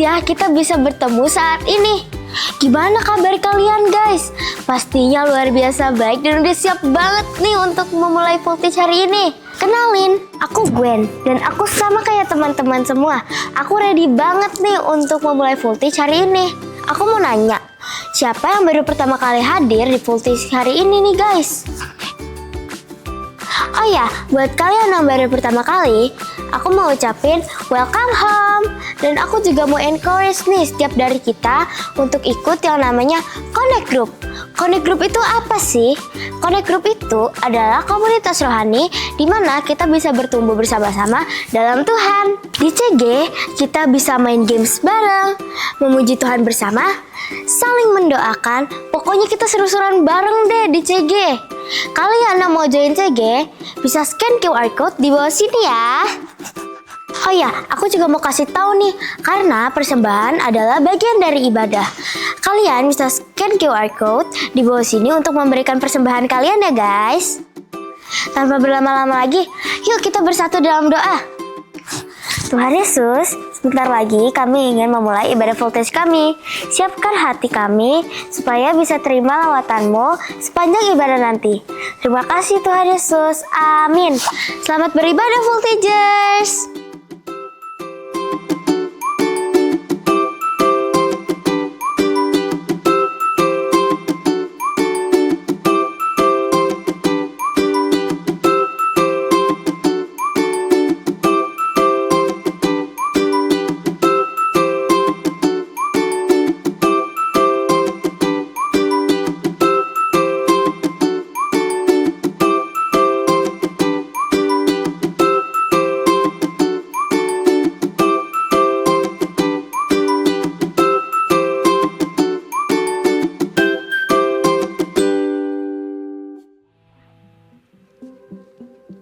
ya kita bisa bertemu saat ini. Gimana kabar kalian guys? Pastinya luar biasa baik dan udah siap banget nih untuk memulai voltage hari ini. Kenalin, aku Gwen dan aku sama kayak teman-teman semua. Aku ready banget nih untuk memulai voltage hari ini. Aku mau nanya, siapa yang baru pertama kali hadir di voltage hari ini nih guys? Oh ya, buat kalian yang baru pertama kali, aku mau ucapin welcome home. Dan aku juga mau encourage nih setiap dari kita untuk ikut yang namanya Connect Group. Connect Group itu apa sih? Connect Group itu adalah komunitas rohani di mana kita bisa bertumbuh bersama-sama dalam Tuhan. Di CG, kita bisa main games bareng, memuji Tuhan bersama, saling mendoakan, pokoknya kita seru-seruan bareng deh di CG. Kalian yang mau join CG, bisa scan QR Code di bawah sini ya. Oh ya, aku juga mau kasih tahu nih, karena persembahan adalah bagian dari ibadah. Kalian bisa scan QR Code di bawah sini untuk memberikan persembahan kalian ya guys. Tanpa berlama-lama lagi, yuk kita bersatu dalam doa. Tuhan Yesus, sebentar lagi kami ingin memulai ibadah voltage kami. Siapkan hati kami supaya bisa terima lawatan-Mu sepanjang ibadah nanti. Terima kasih Tuhan Yesus. Amin. Selamat beribadah voltagers.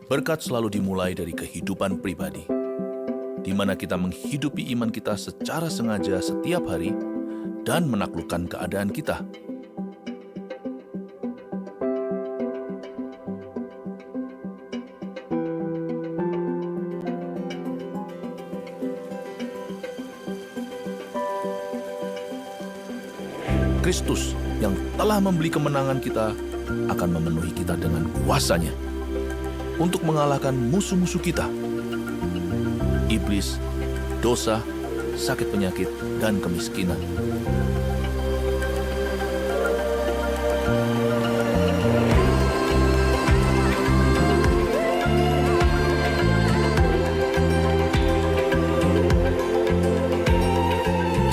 Berkat selalu dimulai dari kehidupan pribadi, di mana kita menghidupi iman kita secara sengaja setiap hari dan menaklukkan keadaan kita. Kristus yang telah membeli kemenangan kita akan memenuhi kita dengan kuasa-Nya untuk mengalahkan musuh-musuh kita, iblis, dosa, sakit penyakit, dan kemiskinan.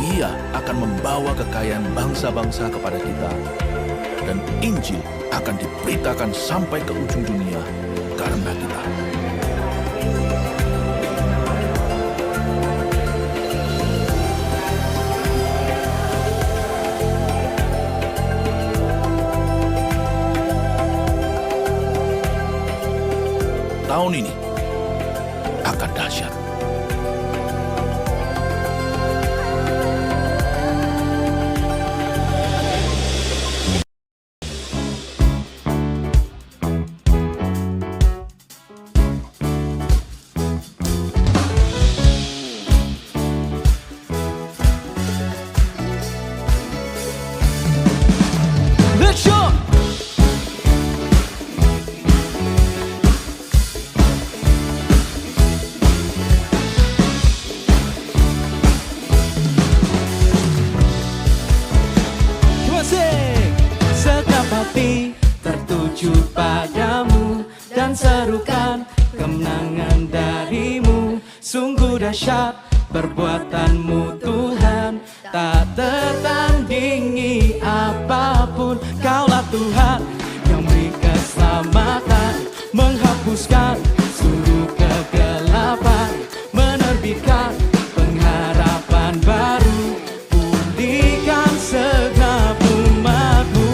Dia akan membawa kekayaan bangsa-bangsa kepada kita, dan Injil akan diberitakan sampai ke ujung dunia karena kita. Tahun ini akan dahsyat. Tertuju padamu dan serukan kemenangan darimu. Sungguh dahsyat perbuatanmu Tuhan, tak tertandingi apapun. Kaulah Tuhan yang beri keselamatan, menghapuskan seluruh kegelapan, menerbitkan pengharapan baru, pulihkan segenap umatmu.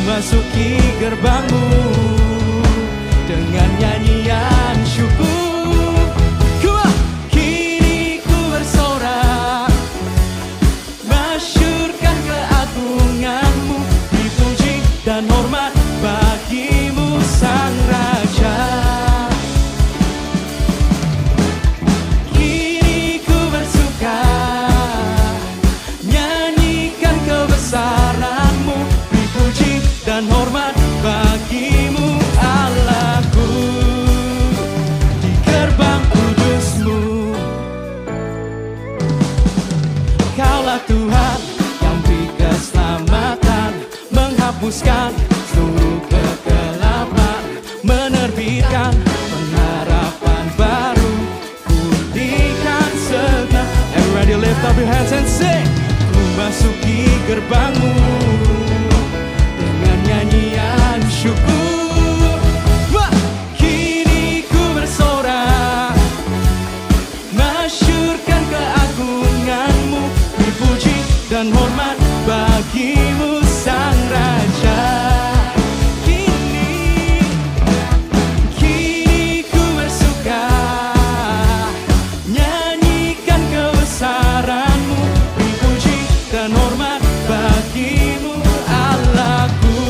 Masuki gerbangmu dengan nyanyian syukur. Kini ku bersorak, masyurkan keagunganmu, dipuji dan hormat bagimu Sang Raja. Kini ku bersuka, menghapuskan seluruh kegelapan, menerbitkan pengharapan baru, pulihkan segala. Everybody lift up your hands and sing. Ku masuki gerbangmu dengan nyanyian syukur. Wah, kini ku bersorak, masyurkan keagunganmu, dipuji dan hormat bagimu Sang Raja. Kini ku bersuka, nyanyikan kebesaranmu, dipuji dan hormat bagimu Allahku.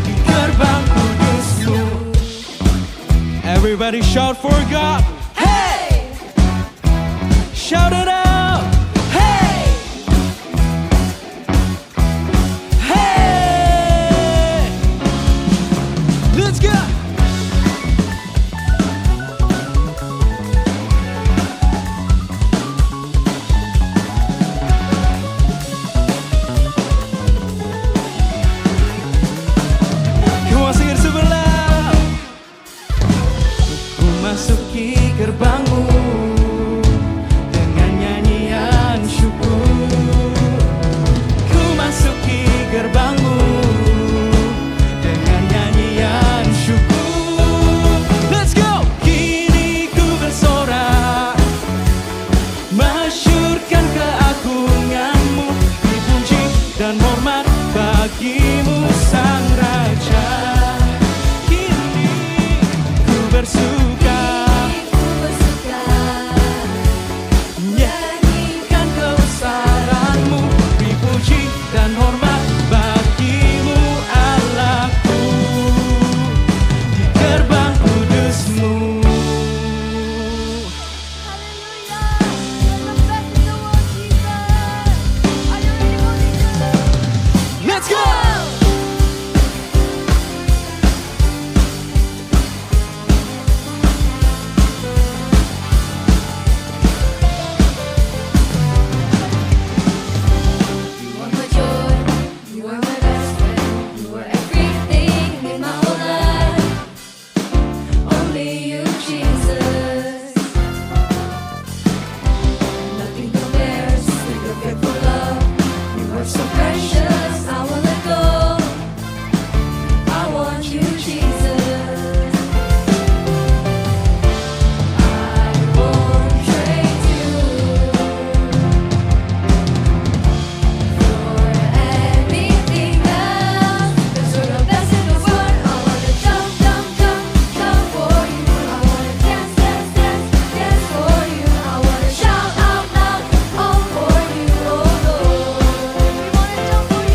Di gerbang kudusmu. Everybody shout for God. Hey! Shout it out. Hey! Hey! Let's go. Come on, sing it super loud. Ku masuki gerbangmu dengan nyanyian syukur. Ku masuki gerbangmu dengan nyanyian syukur. Let's go. Kini ku bersorak, masyurkan keagunganmu, dipuji dan hormat bagimu Sang Raja. Kini ku bersuka, nyanyikan kebesaranmu, dipuji dan hormat bagimu Allahku. Di gerbang kudusmu. Let's go! You are my joy, you are my best friend, you are everything in my whole life. Only you, Jesus. Nothing compares to your faithful love. You are so precious, I won't let go. I want you, Jesus. I won't trade you for anything else. 'Cause you're the best in the world. I wanna jump, jump, jump, jump for you. I wanna dance, dance, dance, dance for you. I wanna shout out loud, all for you, oh Lord. We wanna jump for you.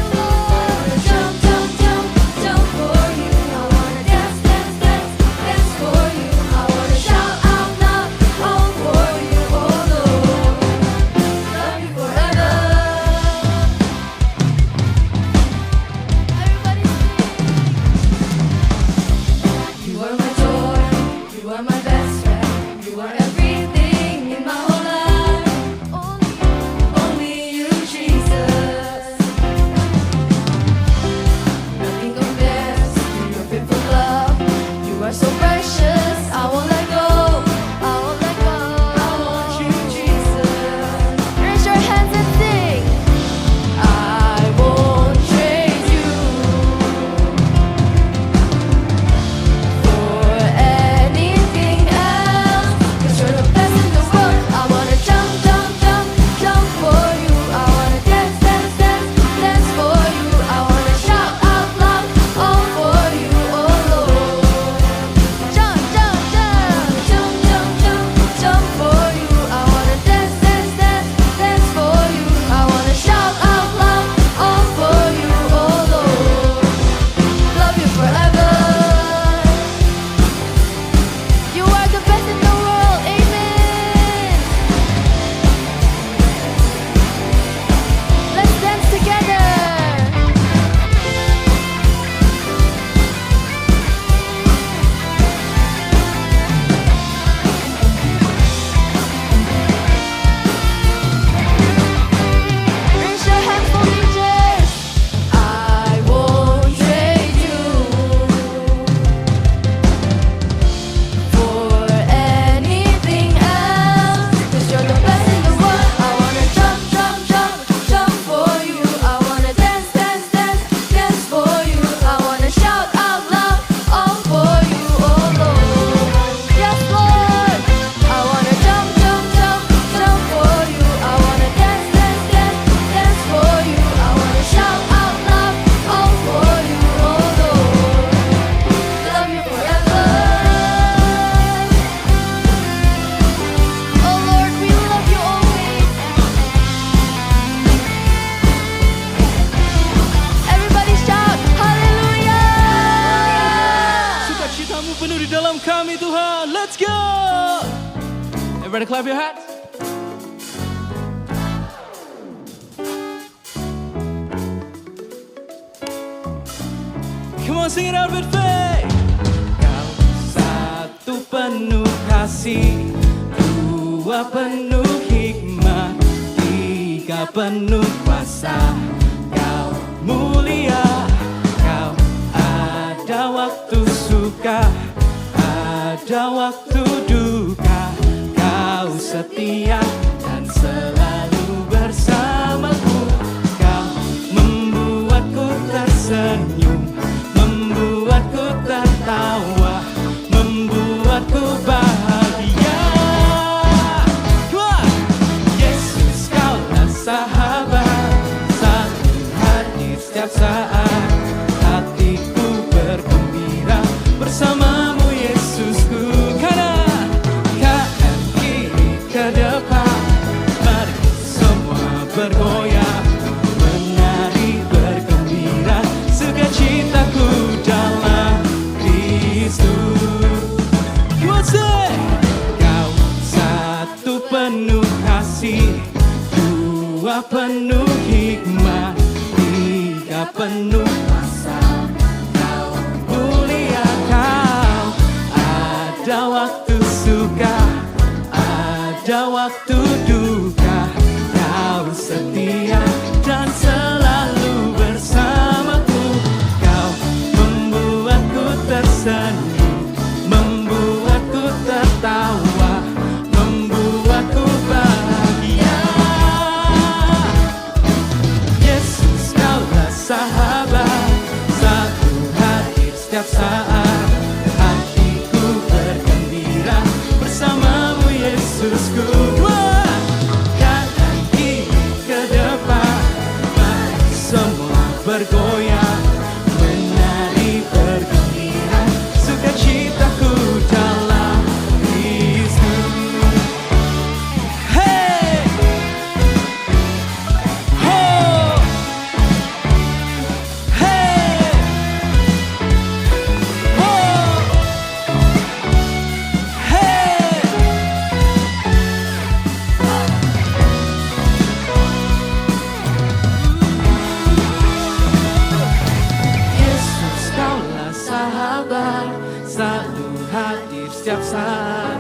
kami Tuhan. Let's go. Everybody clap your hands. Come on, sing it out with faith. Kau satu penuh kasih, dua penuh hikmat, tiga penuh kuasa. Kau mulia, kau ada waktu suka, ada waktu duka. Kau setia dan selalu bersamaku. Kau membuatku tersenyum, membuatku tertawa, membuatku bahagia. Come on! Yesus, kaulah sahabat, selalu hadir setiap saat. Hatiku bergembira bersamamu Yesusku. Kanan kiri ke depan, mari semua bergoyang, menari bergembira, sukacitaku dalam Kristus. You want to say? Kau satu penuh kasih, dua penuh hikmat, tiga penuh kuasa. Kau mulia, kau ada waktu suka, ada waktu duka. Kau setia dan selalu bersamaku. Kau membuatku tersenyum, membuatku tertawa, membuatku bahagia. Yesus, kaulah sahabat, selalu hadir setiap saat. Hatiku bergembira bersamamu Yesusku. Wah! Kanan kiri ke depan, mari semua bergoyang, menari bergembira, sukacitaku dalam Kristus. Hey! Ho! Hey! Ho! Hey! Yesus, kaulah sahabat, selalu hadir setiap saat.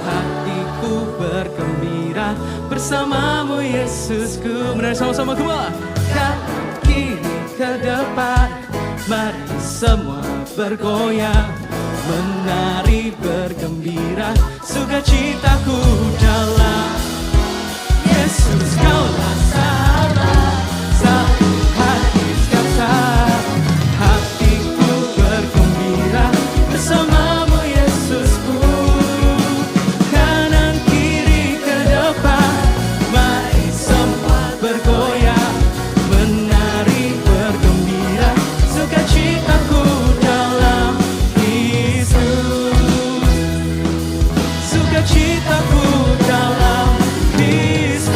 Hatiku bergembira bersamamu Yesusku. Menari sama-sama, come on. Kanan kiri ke depan, mari semua bergoyang, menari bergembira, sukacitaku dalam Yesus. Kaulah sahabat, selalu hadir setiap saat. Hatiku bergembira bersamamu Yesusku. Kanan kiri ke depan, mari semua bergoyang, menari bergembira, sukacitaku dalam Kristus. Sukacitaku dalam Kristus.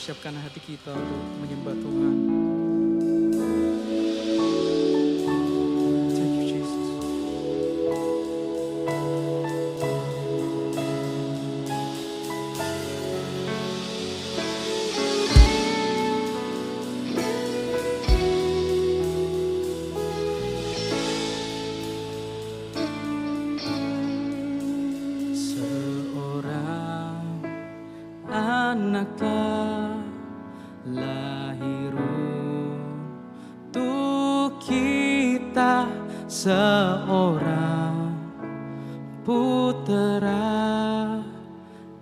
siapkan hati kita untuk menyembah Tuhan. Thank you, Jesus. Seorang anak telah lahir untuk kita, seorang putera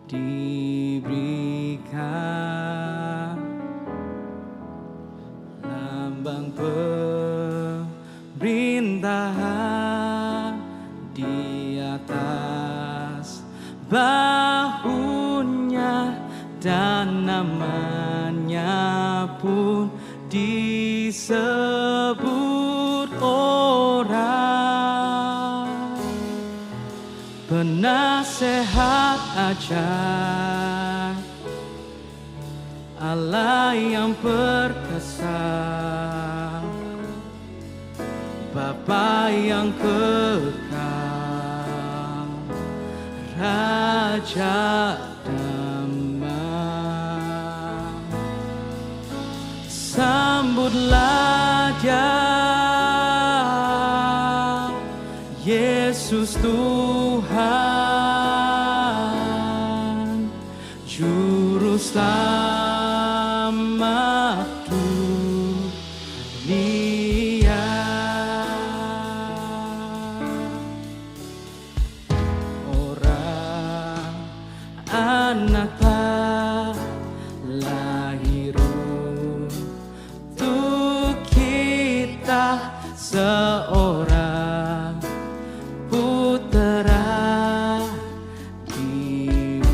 diberikan, lambang pemerintahan di atas bahunya, dan namanya pun disebut orang penasehat ajaib, Allah yang perkasa, Bapa yang kekal, Raja damai. Sambutlah Dia, Yesus Tuhan, Juru Selamat dunia. Orang anak telah lahir untuk kita, seorang putera diberikan,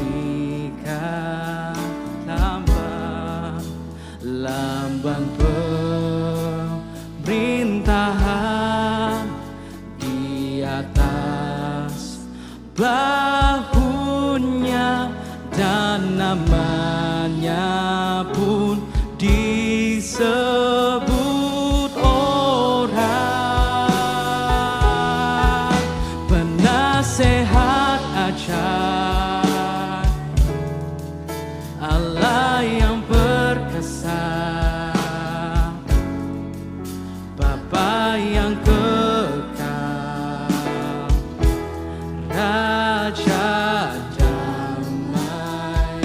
lambang pemerintahan di atas bahunya, dan namanya pun disebut orang penasehat ajaib, Allah yang perkasa, Bapa yang kekal, Raja damai.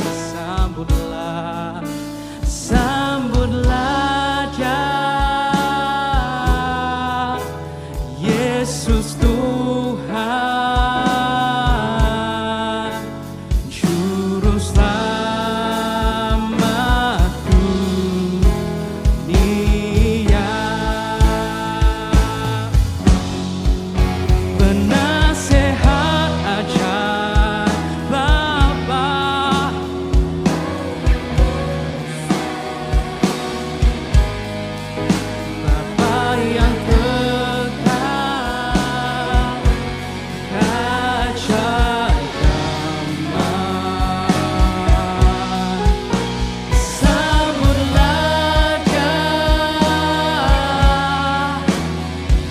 Sambutlah Dia, Yesus Tuhan, Juru Selamat dunia. Penasehat ajaib, Bapa, Bapa yang kekal, Raja damai. Sambutlah Dia,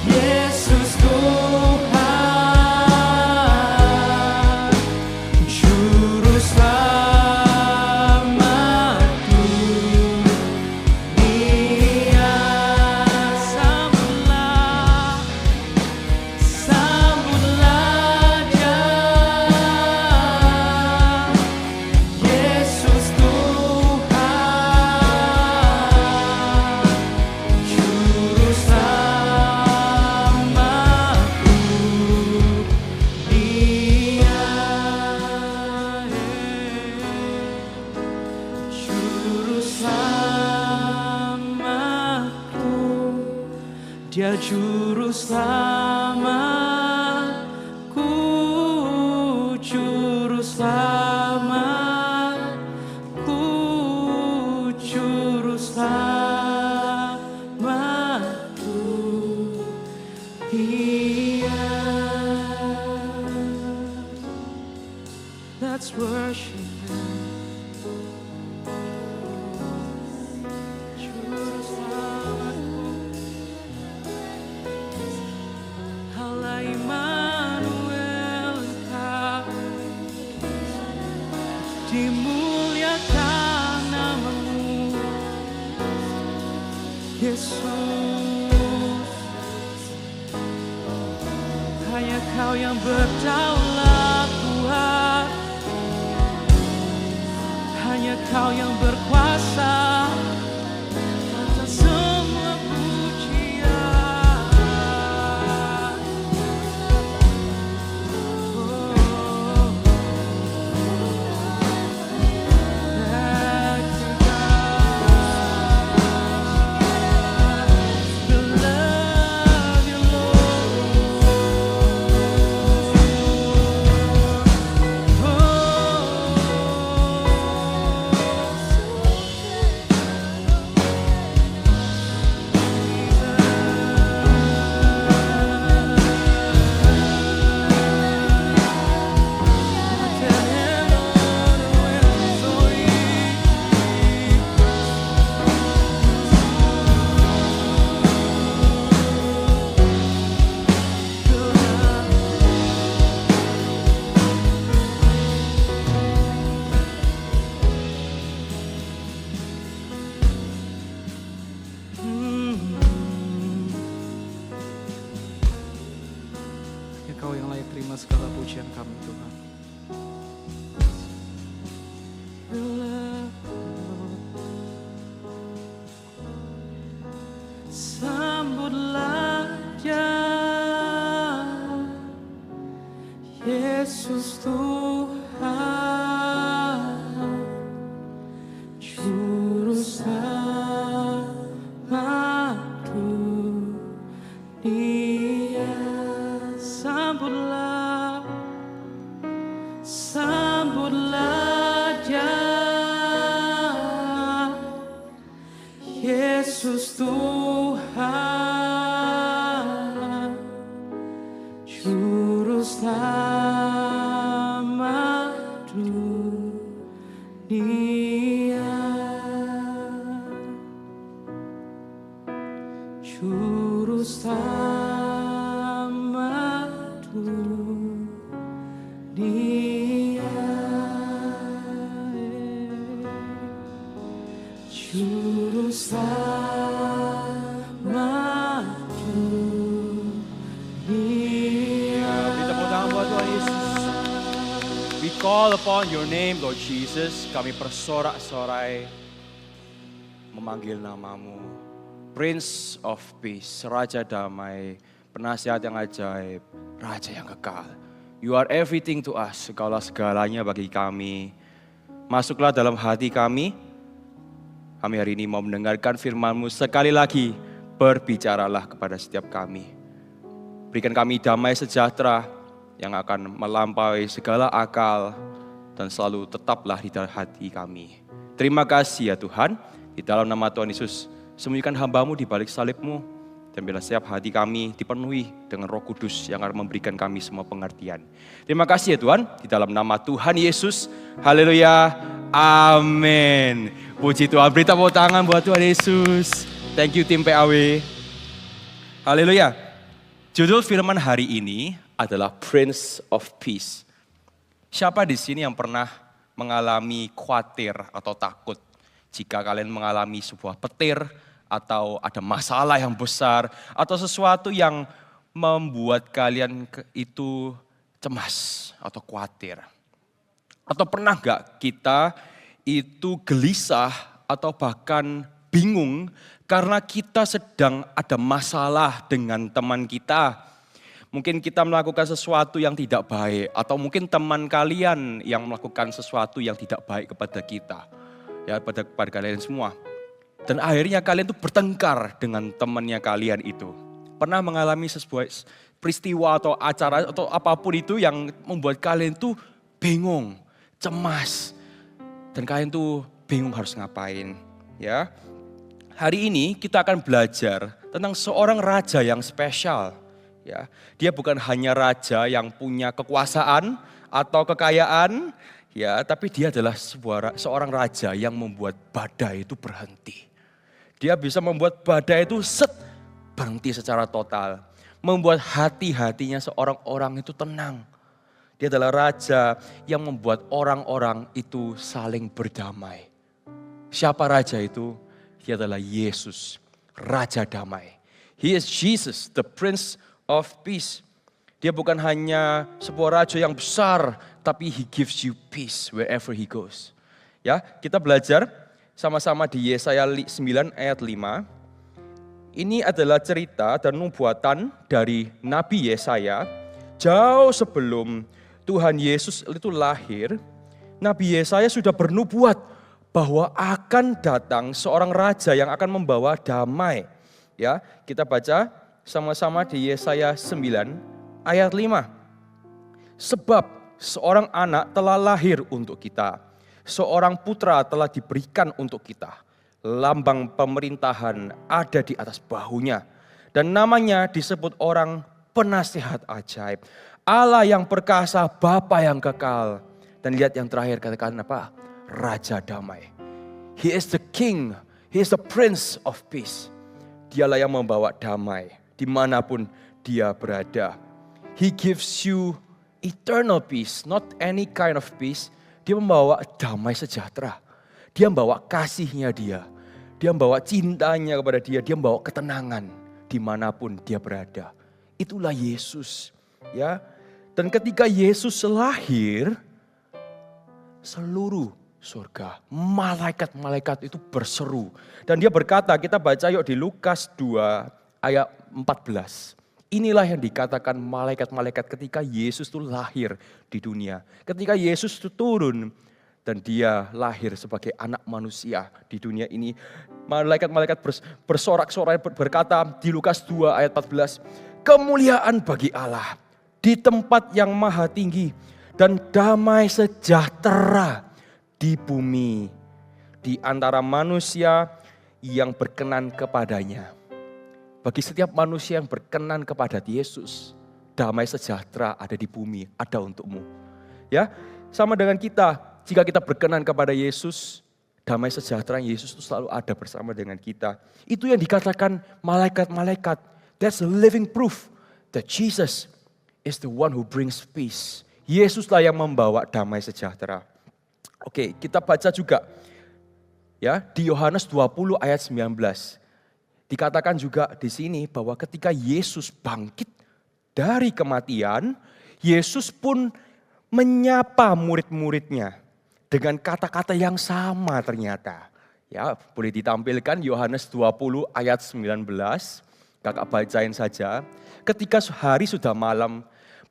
Yesus Tuhan, Juru Selamat dunia. Sambutlah Dia, Yesus Tuhan, Juru Selamat dunia. Juru Selamatku, Dia Juru Selamatku, Juru Selamatku, Juru Selamatku. Dia. Let's worship Him. Yesus. Hanya Kau yang berdaulat Tuhan. Hanya Kau yang berkuasa atas semua pujian. Kau yang layak terima segala pujian kami Tuhan. Sambutlah Dia, Yesus Tuhan, Juru Selamat dunia. Sambutlah Dia, Yesus Tuhan, Juru Selamat dunia. Juru Selamat dunia. Juru Selamat dunia. Beri tepuk tangan buat Tuhan Yesus. We call upon your name, Lord Jesus. Kami bersorak-sorai memanggil namamu. Prince of Peace, Raja Damai, Penasihat yang ajaib, Raja yang kekal. You are everything to us, Engkaulah segalanya bagi kami. Masuklah dalam hati kami. Kami hari ini mau mendengarkan firman-Mu sekali lagi. Berbicaralah kepada setiap kami. Berikan kami damai sejahtera yang akan melampaui segala akal dan selalu tetaplah di dalam hati kami. Terima kasih ya Tuhan, di dalam nama Tuhan Yesus, sembunyikan hamba-Mu di balik salib-Mu, dan bila setiap hati kami dipenuhi dengan Roh Kudus yang akan memberikan kami semua pengertian. Terima kasih ya Tuhan, di dalam nama Tuhan Yesus. Haleluya, amin. Puji Tuhan, beri tepuk tangan buat Tuhan Yesus. Thank you tim PAW. Haleluya. Judul firman hari ini adalah Prince of Peace. Siapa di sini yang pernah mengalami khawatir atau takut jika kalian mengalami sebuah petir atau ada masalah yang besar atau sesuatu yang membuat kalian itu cemas atau khawatir? Atau pernah gak kita itu gelisah atau bahkan bingung karena kita sedang ada masalah dengan teman kita? Mungkin kita melakukan sesuatu yang tidak baik, atau mungkin teman kalian yang melakukan sesuatu yang tidak baik kepada kita, ya kepada kalian semua. Dan akhirnya kalian itu bertengkar dengan temannya kalian itu. Pernah mengalami sebuah peristiwa atau acara atau apapun itu yang membuat kalian itu bingung, cemas, dan kalian tuh bingung harus ngapain, ya. Hari ini kita akan belajar tentang seorang raja yang spesial. Ya, dia bukan hanya raja yang punya kekuasaan atau kekayaan, ya, tapi dia adalah seorang raja yang membuat badai itu berhenti. Dia bisa membuat badai itu berhenti secara total, membuat hati-hatinya seorang orang itu tenang. Dia adalah raja yang membuat orang-orang itu saling berdamai. Siapa raja itu? Dia adalah Yesus. Raja Damai. He is Jesus, the Prince of Peace. Dia bukan hanya sebuah raja yang besar, tapi He gives you peace wherever He goes. Ya, kita belajar sama-sama di Yesaya 9 ayat 5. Ini adalah cerita dan nubuatan dari Nabi Yesaya. Jauh sebelum Tuhan Yesus itu lahir, Nabi Yesaya sudah bernubuat bahwa akan datang seorang raja yang akan membawa damai. Ya, kita baca sama-sama di Yesaya 9 ayat 5. Sebab seorang anak telah lahir untuk kita, seorang putra telah diberikan untuk kita. Lambang pemerintahan ada di atas bahunya, dan namanya disebut orang penasihat ajaib, Allah yang perkasa, Bapa yang kekal. Dan lihat yang terakhir, katakan apa? Raja damai. He is the king, he is the prince of peace. Dialah yang membawa damai dimanapun dia berada. He gives you eternal peace, not any kind of peace. Dia membawa damai sejahtera. Dia membawa kasihnya dia. Dia membawa cintanya kepada dia. Dia membawa ketenangan dimanapun dia berada. Itulah Yesus. Ya. Dan ketika Yesus lahir, seluruh surga, malaikat-malaikat itu berseru. Dan dia berkata, kita baca yuk di Lukas 2 ayat 14. Inilah yang dikatakan malaikat-malaikat ketika Yesus itu lahir di dunia. Ketika Yesus itu turun dan dia lahir sebagai anak manusia di dunia ini. Malaikat-malaikat bersorak-sorai berkata di Lukas 2 ayat 14. Kemuliaan bagi Allah di tempat yang maha tinggi dan damai sejahtera di bumi di antara manusia yang berkenan kepadanya. Bagi setiap manusia yang berkenan kepada Yesus, damai sejahtera ada di bumi, ada untukmu. Ya, sama dengan kita, jika kita berkenan kepada Yesus, damai sejahtera Yesus itu selalu ada bersama dengan kita. Itu yang dikatakan malaikat-malaikat. That's a living proof that Jesus is the one who brings peace. Yesuslah yang membawa damai sejahtera. Oke, kita baca juga ya di Yohanes 20 ayat 19. Dikatakan juga di sini bahwa ketika Yesus bangkit dari kematian, Yesus pun menyapa murid-muridnya dengan kata-kata yang sama ternyata. Ya, boleh ditampilkan Yohanes 20 ayat 19. Kakak bacain saja. Ketika hari sudah malam,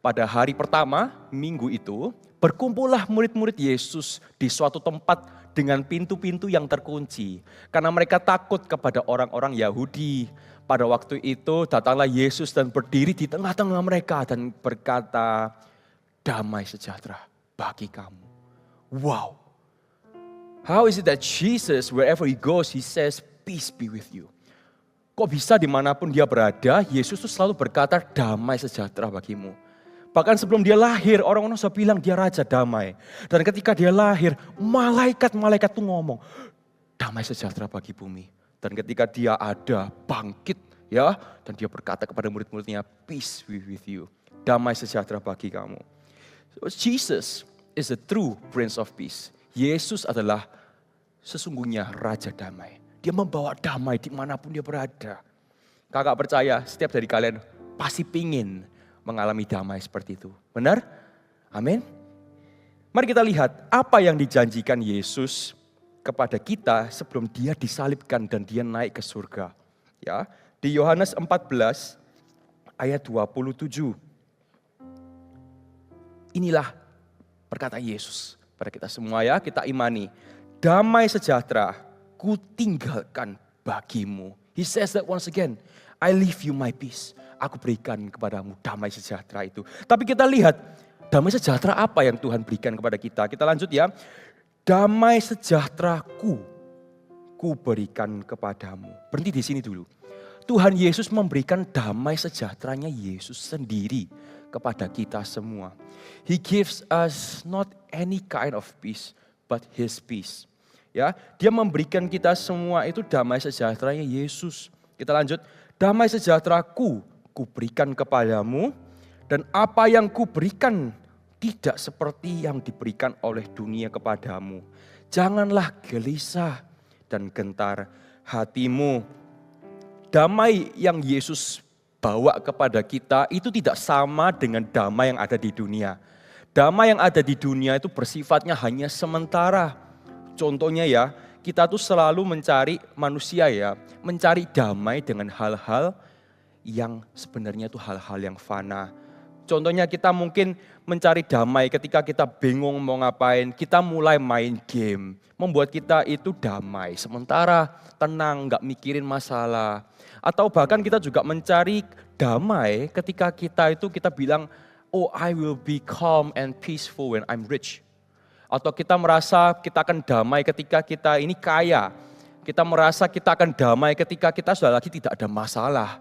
pada hari pertama minggu itu, berkumpullah murid-murid Yesus di suatu tempat dengan pintu-pintu yang terkunci. Karena mereka takut kepada orang-orang Yahudi. Pada waktu itu datanglah Yesus dan berdiri di tengah-tengah mereka dan berkata, damai sejahtera bagi kamu. Wow. How is it that Jesus, wherever he goes, he says, peace be with you. Kok bisa dimanapun dia berada, Yesus itu selalu berkata, damai sejahtera bagimu. Bahkan sebelum dia lahir, orang-orang sudah bilang dia raja damai. Dan ketika dia lahir, malaikat-malaikat itu ngomong, damai sejahtera bagi bumi. Dan ketika dia ada, bangkit ya, dan dia berkata kepada murid-muridnya, peace be with you. Damai sejahtera bagi kamu. So, Jesus is the true Prince of Peace. Yesus adalah sesungguhnya raja damai. Dia membawa damai dimanapun dia berada. Kakak percaya setiap dari kalian pasti pingin mengalami damai seperti itu. Benar? Amin. Mari kita lihat apa yang dijanjikan Yesus kepada kita sebelum dia disalibkan dan dia naik ke surga. Ya, di Yohanes 14 ayat 27. Inilah perkataan Yesus pada kita semua ya, kita imani. Damai sejahtera ku tinggalkan bagimu. He says that once again. I leave you my peace. Aku berikan kepadamu damai sejahtera itu. Tapi kita lihat damai sejahtera apa yang Tuhan berikan kepada kita. Kita lanjut ya. Damai sejahteraku ku berikan kepadamu. Berhenti di sini dulu. Tuhan Yesus memberikan damai sejahteranya Yesus sendiri kepada kita semua. He gives us not any kind of peace, but His peace. Ya, Dia memberikan kita semua itu damai sejahteranya Yesus. Kita lanjut. Damai sejahteraku ku berikan kepadamu, dan apa yang ku berikan tidak seperti yang diberikan oleh dunia kepadamu. Janganlah gelisah dan gentar hatimu. damai yang Yesus bawa kepada kita itu tidak sama dengan damai yang ada di dunia. Damai yang ada di dunia itu bersifatnya hanya sementara. Contohnya ya, kita tuh selalu mencari manusia ya, mencari damai dengan hal-hal yang sebenarnya itu hal-hal yang fana. Contohnya kita mungkin mencari damai ketika kita bingung mau ngapain, kita mulai main game. Membuat kita itu damai, sementara tenang, gak mikirin masalah. Atau bahkan kita juga mencari damai ketika kita bilang, oh I will be calm and peaceful when I'm rich. Atau kita merasa kita akan damai ketika kita ini kaya. Kita merasa kita akan damai ketika kita sudah lagi tidak ada masalah.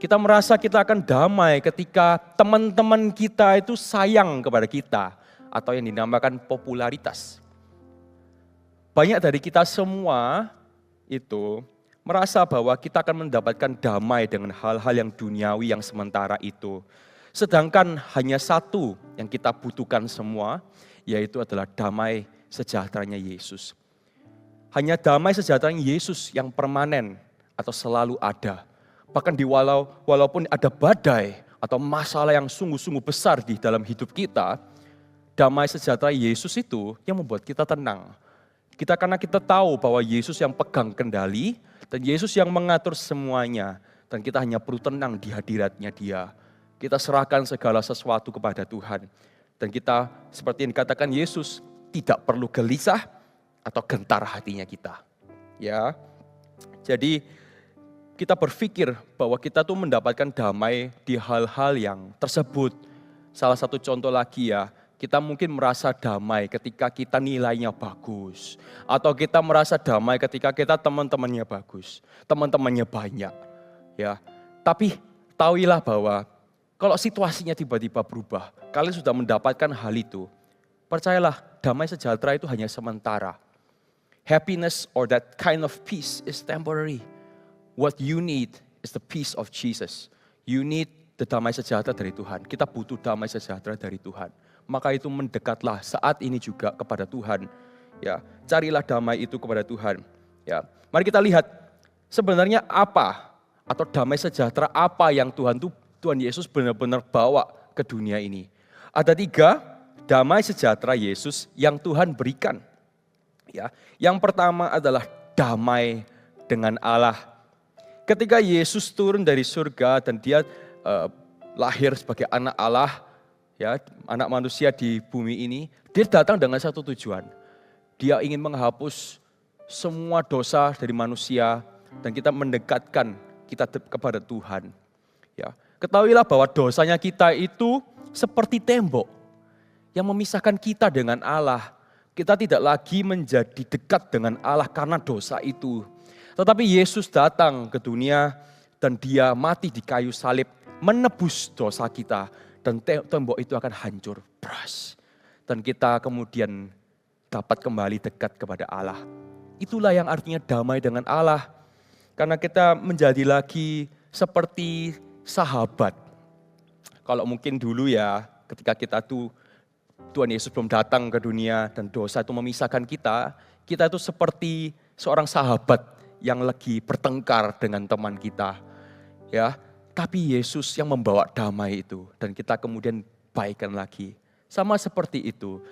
Kita merasa kita akan damai ketika teman-teman kita itu sayang kepada kita. Atau yang dinamakan popularitas. Banyak dari kita semua itu merasa bahwa kita akan mendapatkan damai dengan hal-hal yang duniawi yang sementara itu. Sedangkan hanya satu yang kita butuhkan semua, yaitu adalah damai sejahteranya Yesus. Hanya damai sejahteranya Yesus yang permanen atau selalu ada. Bahkan walaupun ada badai atau masalah yang sungguh-sungguh besar di dalam hidup kita, damai sejahtera Yesus itu yang membuat kita tenang. Karena kita tahu bahwa Yesus yang pegang kendali dan Yesus yang mengatur semuanya. Dan kita hanya perlu tenang di hadiratnya Dia. Kita serahkan segala sesuatu kepada Tuhan. Dan kita seperti yang dikatakan Yesus tidak perlu gelisah atau gentar hatinya kita. Ya, jadi kita berpikir bahwa kita tuh mendapatkan damai di hal-hal yang tersebut. Salah satu contoh lagi ya, kita mungkin merasa damai ketika kita nilainya bagus. Atau kita merasa damai ketika kita teman-temannya bagus, teman-temannya banyak. Ya, tapi tahuilah bahwa kalau situasinya tiba-tiba berubah, kalian sudah mendapatkan hal itu. Percayalah, damai sejahtera itu hanya sementara. Happiness or that kind of peace is temporary. What you need is the peace of Jesus. You need the damai sejahtera dari Tuhan. Kita butuh damai sejahtera dari Tuhan. Maka itu mendekatlah saat ini juga kepada Tuhan. Ya, carilah damai itu kepada Tuhan. Ya, mari kita lihat sebenarnya apa atau damai sejahtera apa yang Tuhan Yesus benar-benar bawa ke dunia ini. Ada 3 damai sejahtera Yesus yang Tuhan berikan. Ya, yang pertama adalah damai dengan Allah. Ketika Yesus turun dari surga dan Dia lahir sebagai anak Allah, ya, anak manusia di bumi ini, Dia datang dengan satu tujuan. Dia ingin menghapus semua dosa dari manusia dan kita mendekatkan kita kepada Tuhan. Ya, ketahuilah bahwa dosanya kita itu seperti tembok yang memisahkan kita dengan Allah. Kita tidak lagi menjadi dekat dengan Allah karena dosa itu. Tetapi Yesus datang ke dunia dan Dia mati di kayu salib menebus dosa kita. Dan tembok itu akan hancur. Bras. Dan kita kemudian dapat kembali dekat kepada Allah. Itulah yang artinya damai dengan Allah. Karena kita menjadi lagi seperti sahabat. Kalau mungkin dulu ya ketika kita tuh Tuhan Yesus belum datang ke dunia dan dosa itu memisahkan kita itu seperti seorang sahabat yang lagi bertengkar dengan teman kita. Ya, tapi Yesus yang membawa damai itu dan kita kemudian baikan lagi. Sama seperti itu,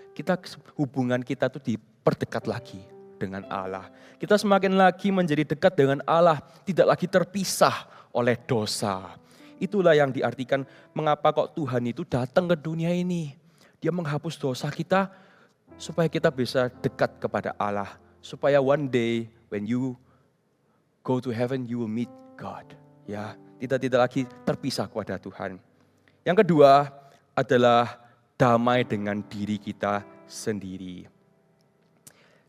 hubungan kita tuh diperdekat lagi dengan Allah. Kita semakin lagi menjadi dekat dengan Allah, tidak lagi terpisah oleh dosa. Itulah yang diartikan mengapa kok Tuhan itu datang ke dunia ini. Dia menghapus dosa kita supaya kita bisa dekat kepada Allah. Supaya one day when you go to heaven you will meet God. Ya, kita tidak lagi terpisah kepada Tuhan. Yang kedua adalah damai dengan diri kita sendiri.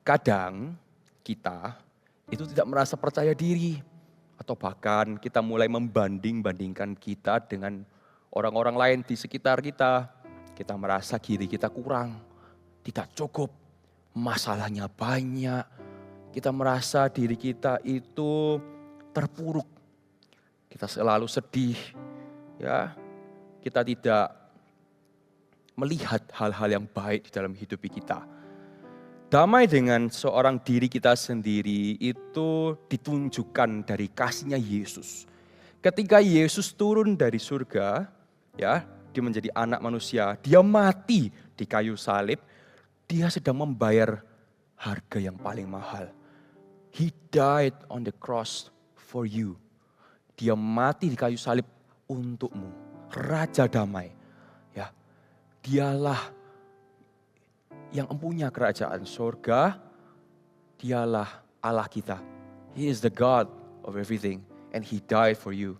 Kadang kita itu tidak merasa percaya diri. Atau bahkan kita mulai membanding-bandingkan kita dengan orang-orang lain di sekitar kita. Kita merasa diri kita kurang, tidak cukup, masalahnya banyak. Kita merasa diri kita itu terpuruk. Kita selalu sedih, ya. Kita tidak melihat hal-hal yang baik di dalam hidup kita. Damai dengan seorang diri kita sendiri itu ditunjukkan dari kasihnya Yesus. Ketika Yesus turun dari surga, ya, dia menjadi anak manusia, dia mati di kayu salib, dia sedang membayar harga yang paling mahal. He died on the cross for you. Dia mati di kayu salib untukmu. Raja damai. Ya, dialah yang mempunyai kerajaan surga. Dialah Allah kita. He is the God of everything and He died for you.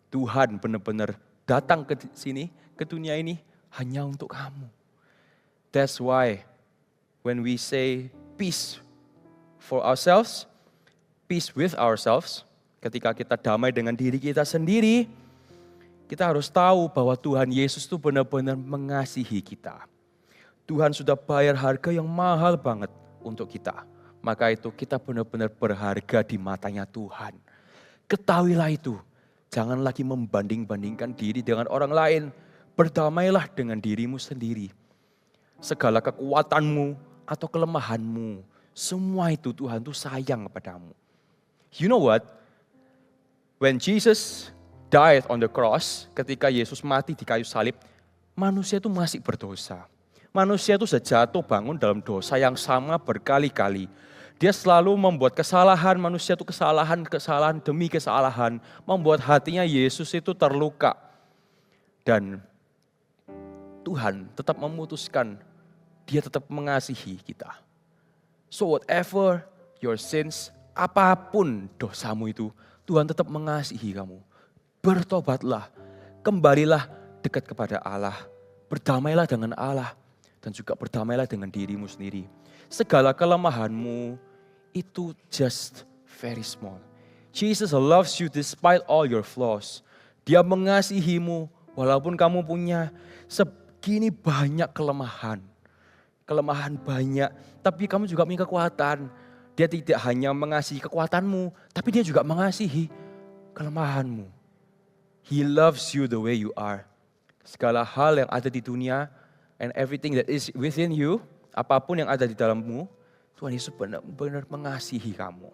Tuhan benar-benar datang ke sini, ke dunia ini hanya untuk kamu. That's why when we say peace for ourselves, peace with ourselves, ketika kita damai dengan diri kita sendiri, kita harus tahu bahwa Tuhan Yesus itu benar-benar mengasihi kita. Tuhan sudah bayar harga yang mahal banget untuk kita. Maka itu kita benar-benar berharga di matanya Tuhan. Ketahuilah itu. Jangan lagi membanding-bandingkan diri dengan orang lain. Berdamailah dengan dirimu sendiri. Segala kekuatanmu atau kelemahanmu, semua itu Tuhan tuh sayang kepadamu. You know what? When Jesus died on the cross, ketika Yesus mati di kayu salib, manusia itu masih berdosa. Manusia itu sudah jatuh bangun dalam dosa yang sama berkali-kali. Dia selalu membuat kesalahan, manusia itu kesalahan demi kesalahan. Membuat hatinya Yesus itu terluka. Dan Tuhan tetap memutuskan, dia tetap mengasihi kita. So whatever your sins, apapun dosamu itu, Tuhan tetap mengasihi kamu. Bertobatlah, kembalilah dekat kepada Allah. Berdamailah dengan Allah dan juga berdamailah dengan dirimu sendiri. Segala kelemahanmu itu just very small. Jesus loves you despite all your flaws. Dia mengasihimu walaupun kamu punya segini banyak kelemahan. Kelemahan banyak, tapi kamu juga punya kekuatan. Dia tidak hanya mengasihi kekuatanmu, tapi dia juga mengasihi kelemahanmu. He loves you the way you are. Segala hal yang ada di dunia and everything that is within you, apapun yang ada di dalammu, Tuhan Yesus benar-benar mengasihi kamu.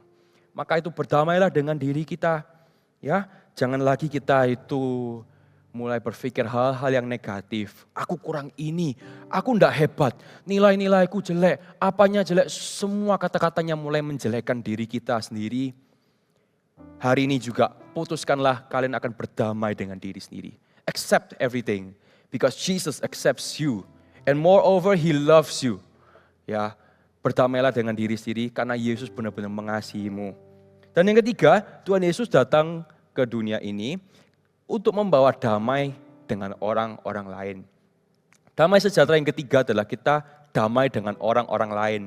Maka itu berdamailah dengan diri kita. Ya, jangan lagi kita itu mulai berpikir hal-hal yang negatif. Aku kurang ini, aku enggak hebat, nilai-nilaiku jelek, apanya jelek, semua kata-katanya mulai menjelekkan diri kita sendiri. Hari ini juga putuskanlah kalian akan berdamai dengan diri sendiri. Accept everything because Jesus accepts you and moreover He loves you. Ya, berdamailah dengan diri sendiri karena Yesus benar-benar mengasihimu. Dan yang ketiga, Tuhan Yesus datang ke dunia ini untuk membawa damai dengan orang-orang lain. Damai sejahtera yang ketiga adalah kita damai dengan orang-orang lain.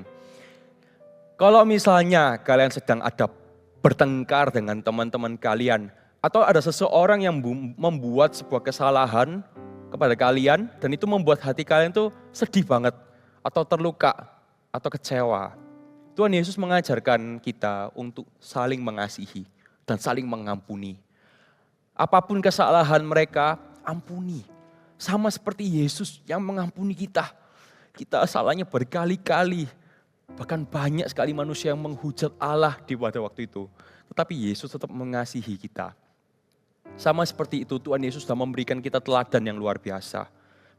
Kalau misalnya kalian sedang ada bertengkar dengan teman-teman kalian, atau ada seseorang yang membuat sebuah kesalahan kepada kalian, dan itu membuat hati kalian tuh sedih banget, atau terluka, atau kecewa. Tuhan Yesus mengajarkan kita untuk saling mengasihi dan saling mengampuni. Apapun kesalahan mereka, ampuni. Sama seperti Yesus yang mengampuni kita. Kita salahnya berkali-kali. Bahkan banyak sekali manusia yang menghujat Allah di pada waktu itu. Tetapi Yesus tetap mengasihi kita. Sama seperti itu Tuhan Yesus sudah memberikan kita teladan yang luar biasa.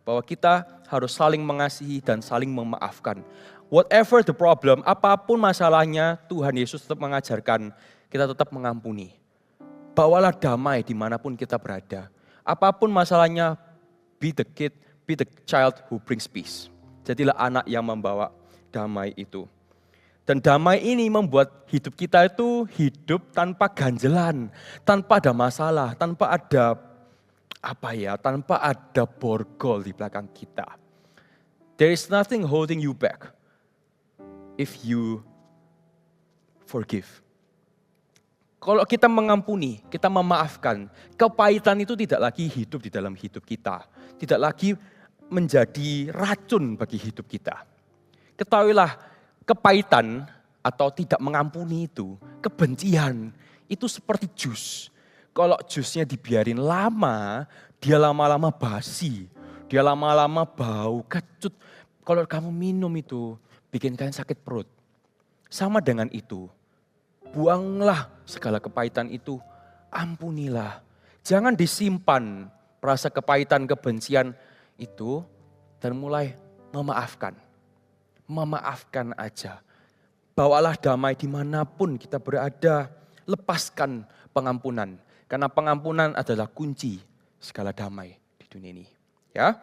Bahwa kita harus saling mengasihi dan saling memaafkan. Whatever the problem, apapun masalahnya, Tuhan Yesus tetap mengajarkan kita tetap mengampuni. Bawalah damai dimanapun kita berada. Apapun masalahnya, be the kid, be the child who brings peace. Jadilah anak yang membawa damai itu. Dan damai ini membuat hidup kita itu hidup tanpa ganjelan, tanpa ada masalah, tanpa ada tanpa ada borgol di belakang kita. There is nothing holding you back if you forgive. Kalau kita mengampuni, kita memaafkan, kepahitan itu tidak lagi hidup di dalam hidup kita. Tidak lagi menjadi racun bagi hidup kita. Ketahuilah, kepahitan atau tidak mengampuni itu, kebencian, itu seperti jus. Kalau jusnya dibiarin lama, dia lama-lama basi. Dia lama-lama bau, kecut. Kalau kamu minum itu, bikin kalian sakit perut. Sama dengan itu, buanglah segala kepahitan itu, ampunilah. Jangan disimpan rasa kepahitan, kebencian itu dan mulai memaafkan. Memaafkan aja. Bawalah damai dimanapun kita berada. Lepaskan pengampunan. Karena pengampunan adalah kunci segala damai di dunia ini. Ya.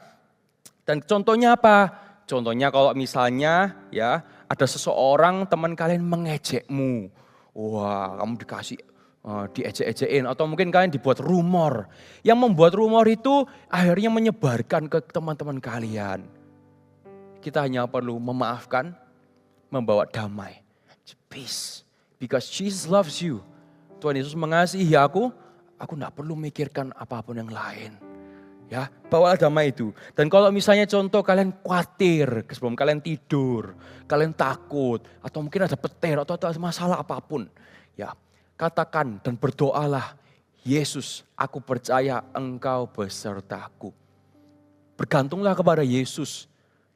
Dan contohnya apa? Contohnya kalau misalnya ya ada seseorang teman kalian mengejekmu. Wah, kamu dikasih diejek-ejekin atau mungkin kalian dibuat rumor. Yang membuat rumor itu akhirnya menyebarkan ke teman-teman kalian. Kita hanya perlu memaafkan, membawa damai. Peace. Because Jesus loves you. Tuhan Yesus mengasihi aku tidak perlu mikirkan apapun yang lain. Ya, bawalah damai itu. Dan kalau misalnya contoh kalian khawatir sebelum kalian tidur, kalian takut, atau mungkin ada petir atau ada masalah apapun, ya, katakan dan berdoalah, Yesus, aku percaya Engkau besertaku. Bergantunglah kepada Yesus,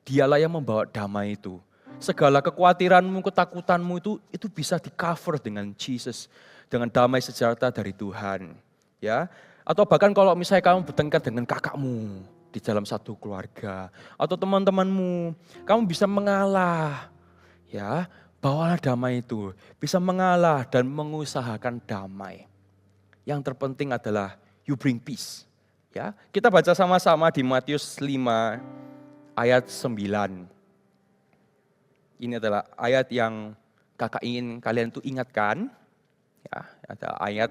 Dialah yang membawa damai itu. Segala kekhawatiranmu, ketakutanmu itu bisa di-cover dengan Jesus, dengan damai sejahtera dari Tuhan. Ya, atau bahkan kalau misalnya kamu bertengkar dengan kakakmu di dalam satu keluarga atau teman-temanmu, kamu bisa mengalah. Ya, bawalah damai itu, bisa mengalah dan mengusahakan damai. Yang terpenting adalah you bring peace. Ya, kita baca sama-sama di Matius 5 ayat 9. Ini adalah ayat yang kakak ingin kalian tuh ingatkan. Ya, ada ayat,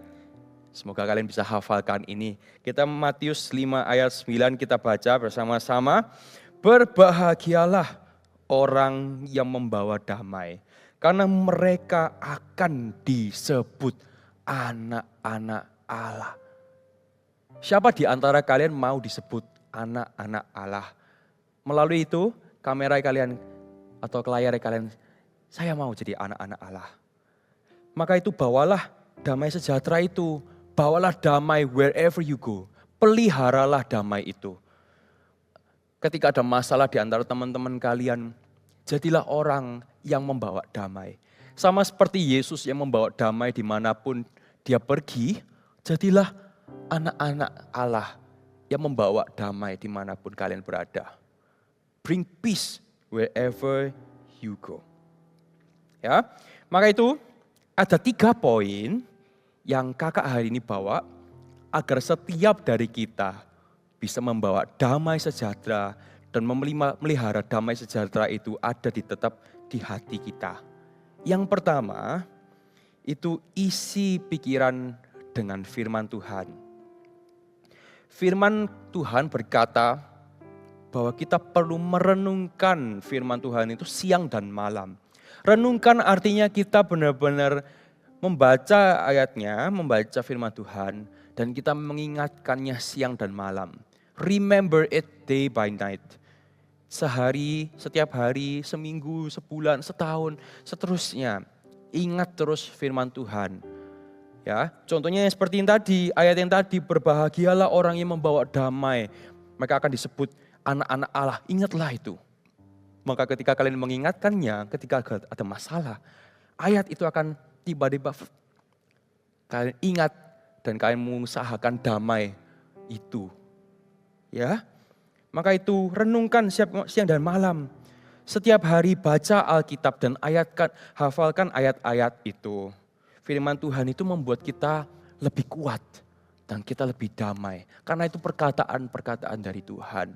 semoga kalian bisa hafalkan ini. Kita Matius 5 ayat 9 kita baca bersama-sama. Berbahagialah orang yang membawa damai, karena mereka akan disebut anak-anak Allah. Siapa di antara kalian mau disebut anak-anak Allah? Melalui itu, kamera kalian atau layar kalian, saya mau jadi anak-anak Allah. Maka itu bawalah damai sejahtera itu. Bawalah damai wherever you go. Peliharalah damai itu. Ketika ada masalah di antara teman-teman kalian, jadilah orang yang membawa damai. Sama seperti Yesus yang membawa damai dimanapun dia pergi, jadilah anak-anak Allah yang membawa damai dimanapun kalian berada. Bring peace wherever you go. Ya, maka itu ada 3 poin yang kakak hari ini bawa agar setiap dari kita bisa membawa damai sejahtera dan memelihara damai sejahtera itu ada tetap di hati kita. Yang pertama, itu isi pikiran dengan firman Tuhan. Firman Tuhan berkata bahwa kita perlu merenungkan firman Tuhan itu siang dan malam. Renungkan artinya kita benar-benar membaca ayatnya, membaca firman Tuhan, dan kita mengingatkannya siang dan malam. Remember it day by night. Sehari, setiap hari, seminggu, sebulan, setahun, seterusnya. Ingat terus firman Tuhan. Ya, contohnya seperti yang tadi, ayat yang tadi, berbahagialah orang yang membawa damai. Mereka akan disebut anak-anak Allah. Ingatlah itu. Maka ketika kalian mengingatkannya, ketika ada masalah, ayat itu akan tiba-tiba kalian ingat dan kalian mengusahakan damai itu. Ya, maka itu renungkan siang dan malam. Setiap hari baca Alkitab dan hafalkan ayat-ayat itu. Firman Tuhan itu membuat kita lebih kuat dan kita lebih damai. Karena itu perkataan-perkataan dari Tuhan.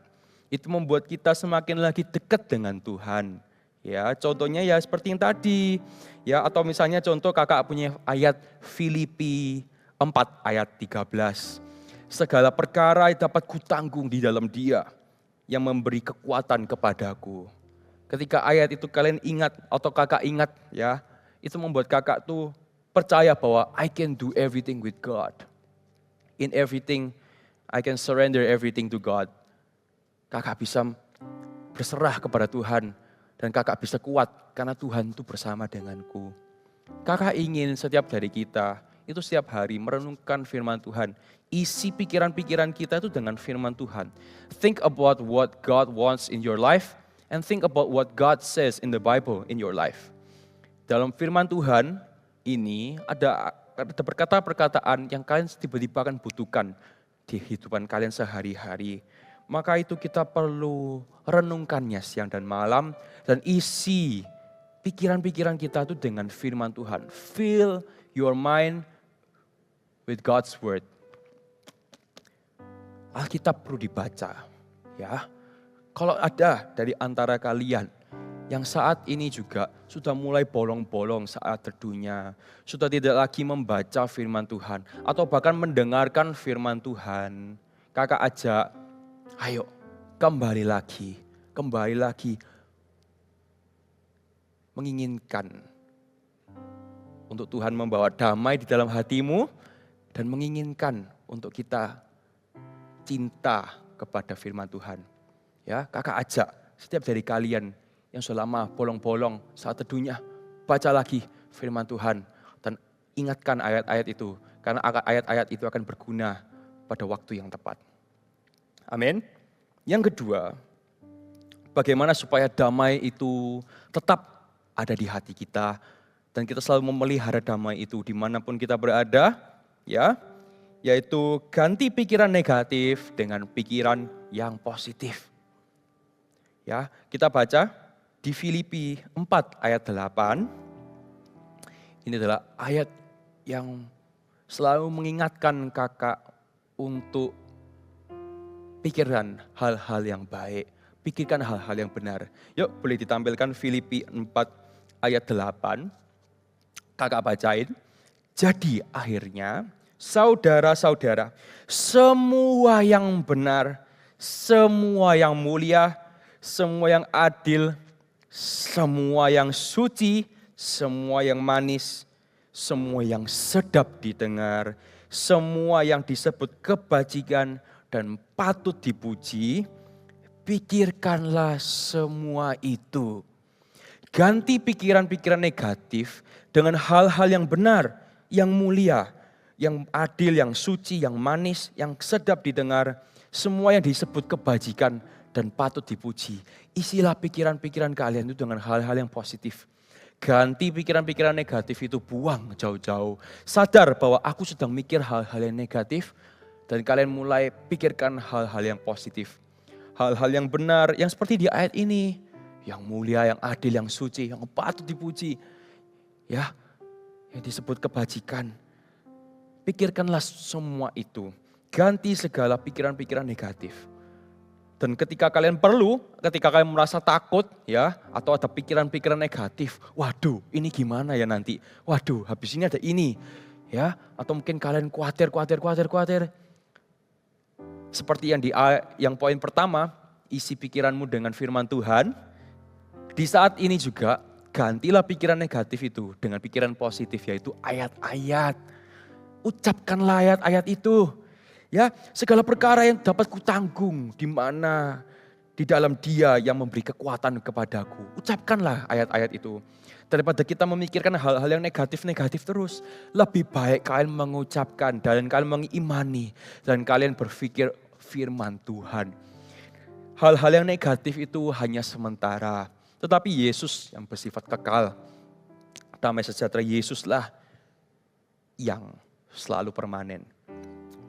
Itu membuat kita semakin lagi dekat dengan Tuhan. Ya, contohnya ya seperti yang tadi. Ya, atau misalnya contoh kakak punya ayat Filipi 4 ayat 13. Segala perkara dapat kutanggung di dalam Dia yang memberi kekuatan kepadaku. Ketika ayat itu kalian ingat atau kakak ingat ya, itu membuat kakak tuh percaya bahwa I can do everything with God. In everything, I can surrender everything to God. Kakak bisa berserah kepada Tuhan dan kakak bisa kuat karena Tuhan itu bersama denganku. Kakak ingin setiap dari kita itu setiap hari merenungkan firman Tuhan. Isi pikiran-pikiran kita itu dengan firman Tuhan. Think about what God wants in your life and think about what God says in the Bible in your life. Dalam firman Tuhan ini ada perkataan-perkataan yang kalian tiba-tiba akan butuhkan di kehidupan kalian sehari-hari. Maka itu kita perlu renungkannya siang dan malam dan isi pikiran-pikiran kita itu dengan firman Tuhan. Fill your mind with God's word. Alkitab perlu dibaca, ya. Kalau ada dari antara kalian yang saat ini juga sudah mulai bolong-bolong saat teduhnya, sudah tidak lagi membaca firman Tuhan, atau bahkan mendengarkan firman Tuhan, kakak ajak, ayo kembali lagi menginginkan untuk Tuhan membawa damai di dalam hatimu dan menginginkan untuk kita cinta kepada firman Tuhan. Ya, kakak ajak setiap dari kalian yang sudah lama bolong-bolong saat teduhnya, baca lagi firman Tuhan dan ingatkan ayat-ayat itu, karena ayat-ayat itu akan berguna pada waktu yang tepat. Amin. Yang kedua, bagaimana supaya damai itu tetap ada di hati kita dan kita selalu memelihara damai itu dimanapun kita berada, ya, yaitu ganti pikiran negatif dengan pikiran yang positif. Ya, kita baca di Filipi 4 ayat 8. Ini adalah ayat yang selalu mengingatkan kakak untuk pikirkan hal-hal yang baik, pikirkan hal-hal yang benar. Yuk, boleh ditampilkan Filipi 4 ayat 8. Kakak bacain. Jadi akhirnya, saudara-saudara, semua yang benar, semua yang mulia, semua yang adil, semua yang suci, semua yang manis, semua yang sedap didengar, semua yang disebut kebajikan dan patut dipuji, pikirkanlah semua itu. Ganti pikiran-pikiran negatif dengan hal-hal yang benar, yang mulia, yang adil, yang suci, yang manis, yang sedap didengar, semua yang disebut kebajikan dan patut dipuji. Isilah pikiran-pikiran kalian itu dengan hal-hal yang positif. Ganti pikiran-pikiran negatif itu, buang jauh-jauh. Sadar bahwa aku sedang mikir hal-hal yang negatif dan kalian mulai pikirkan hal-hal yang positif. Hal-hal yang benar, yang seperti di ayat ini. Yang mulia, yang adil, yang suci, yang patut dipuji. Ya, yang disebut kebajikan. Pikirkanlah semua itu. Ganti segala pikiran-pikiran negatif. Dan ketika kalian merasa takut ya, atau ada pikiran-pikiran negatif, waduh ini gimana ya nanti, waduh habis ini ada ini, ya, atau mungkin kalian khawatir. Seperti yang poin pertama, isi pikiranmu dengan firman Tuhan. Di saat ini juga gantilah pikiran negatif itu dengan pikiran positif, yaitu ayat-ayat. Ucapkanlah ayat-ayat itu. Ya, segala perkara yang dapat kutanggung di mana di dalam Dia yang memberi kekuatan kepadaku. Ucapkanlah ayat-ayat itu. Daripada kita memikirkan hal-hal yang negatif-negatif terus, lebih baik kalian mengucapkan dan kalian mengimani dan kalian berpikir firman Tuhan. Hal-hal yang negatif itu hanya sementara, tetapi Yesus yang bersifat kekal. Damai sejahtera Yesuslah yang selalu permanen.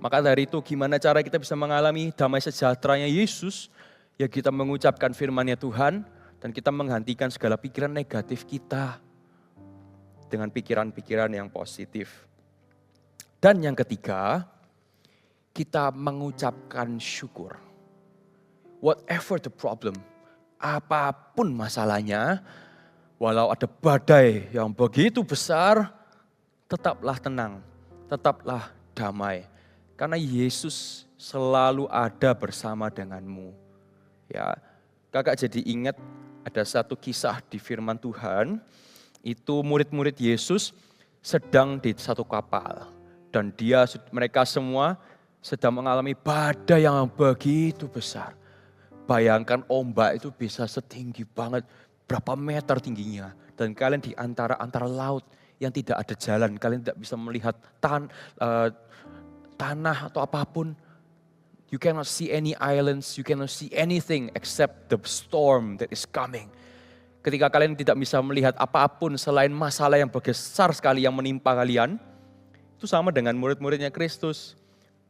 Maka dari itu gimana cara kita bisa mengalami damai sejahteranya Yesus? Ya kita mengucapkan firman-Nya Tuhan dan kita menggantikan segala pikiran negatif kita dengan pikiran-pikiran yang positif. Dan yang ketiga, kita mengucapkan syukur. Whatever the problem, apapun masalahnya, walau ada badai yang begitu besar, tetaplah tenang, tetaplah damai. Karena Yesus selalu ada bersama denganmu. Ya, kakak jadi ingat ada satu kisah di firman Tuhan. Itu murid-murid Yesus sedang di satu kapal. Dan mereka semua sedang mengalami badai yang begitu besar. Bayangkan ombak itu bisa setinggi banget, berapa meter tingginya. Dan kalian di antara laut yang tidak ada jalan. Kalian tidak bisa melihat tanah atau apapun. You cannot see any islands, you cannot see anything except the storm that is coming. Ketika kalian tidak bisa melihat apapun selain masalah yang besar sekali yang menimpa kalian, itu sama dengan murid-muridnya Kristus.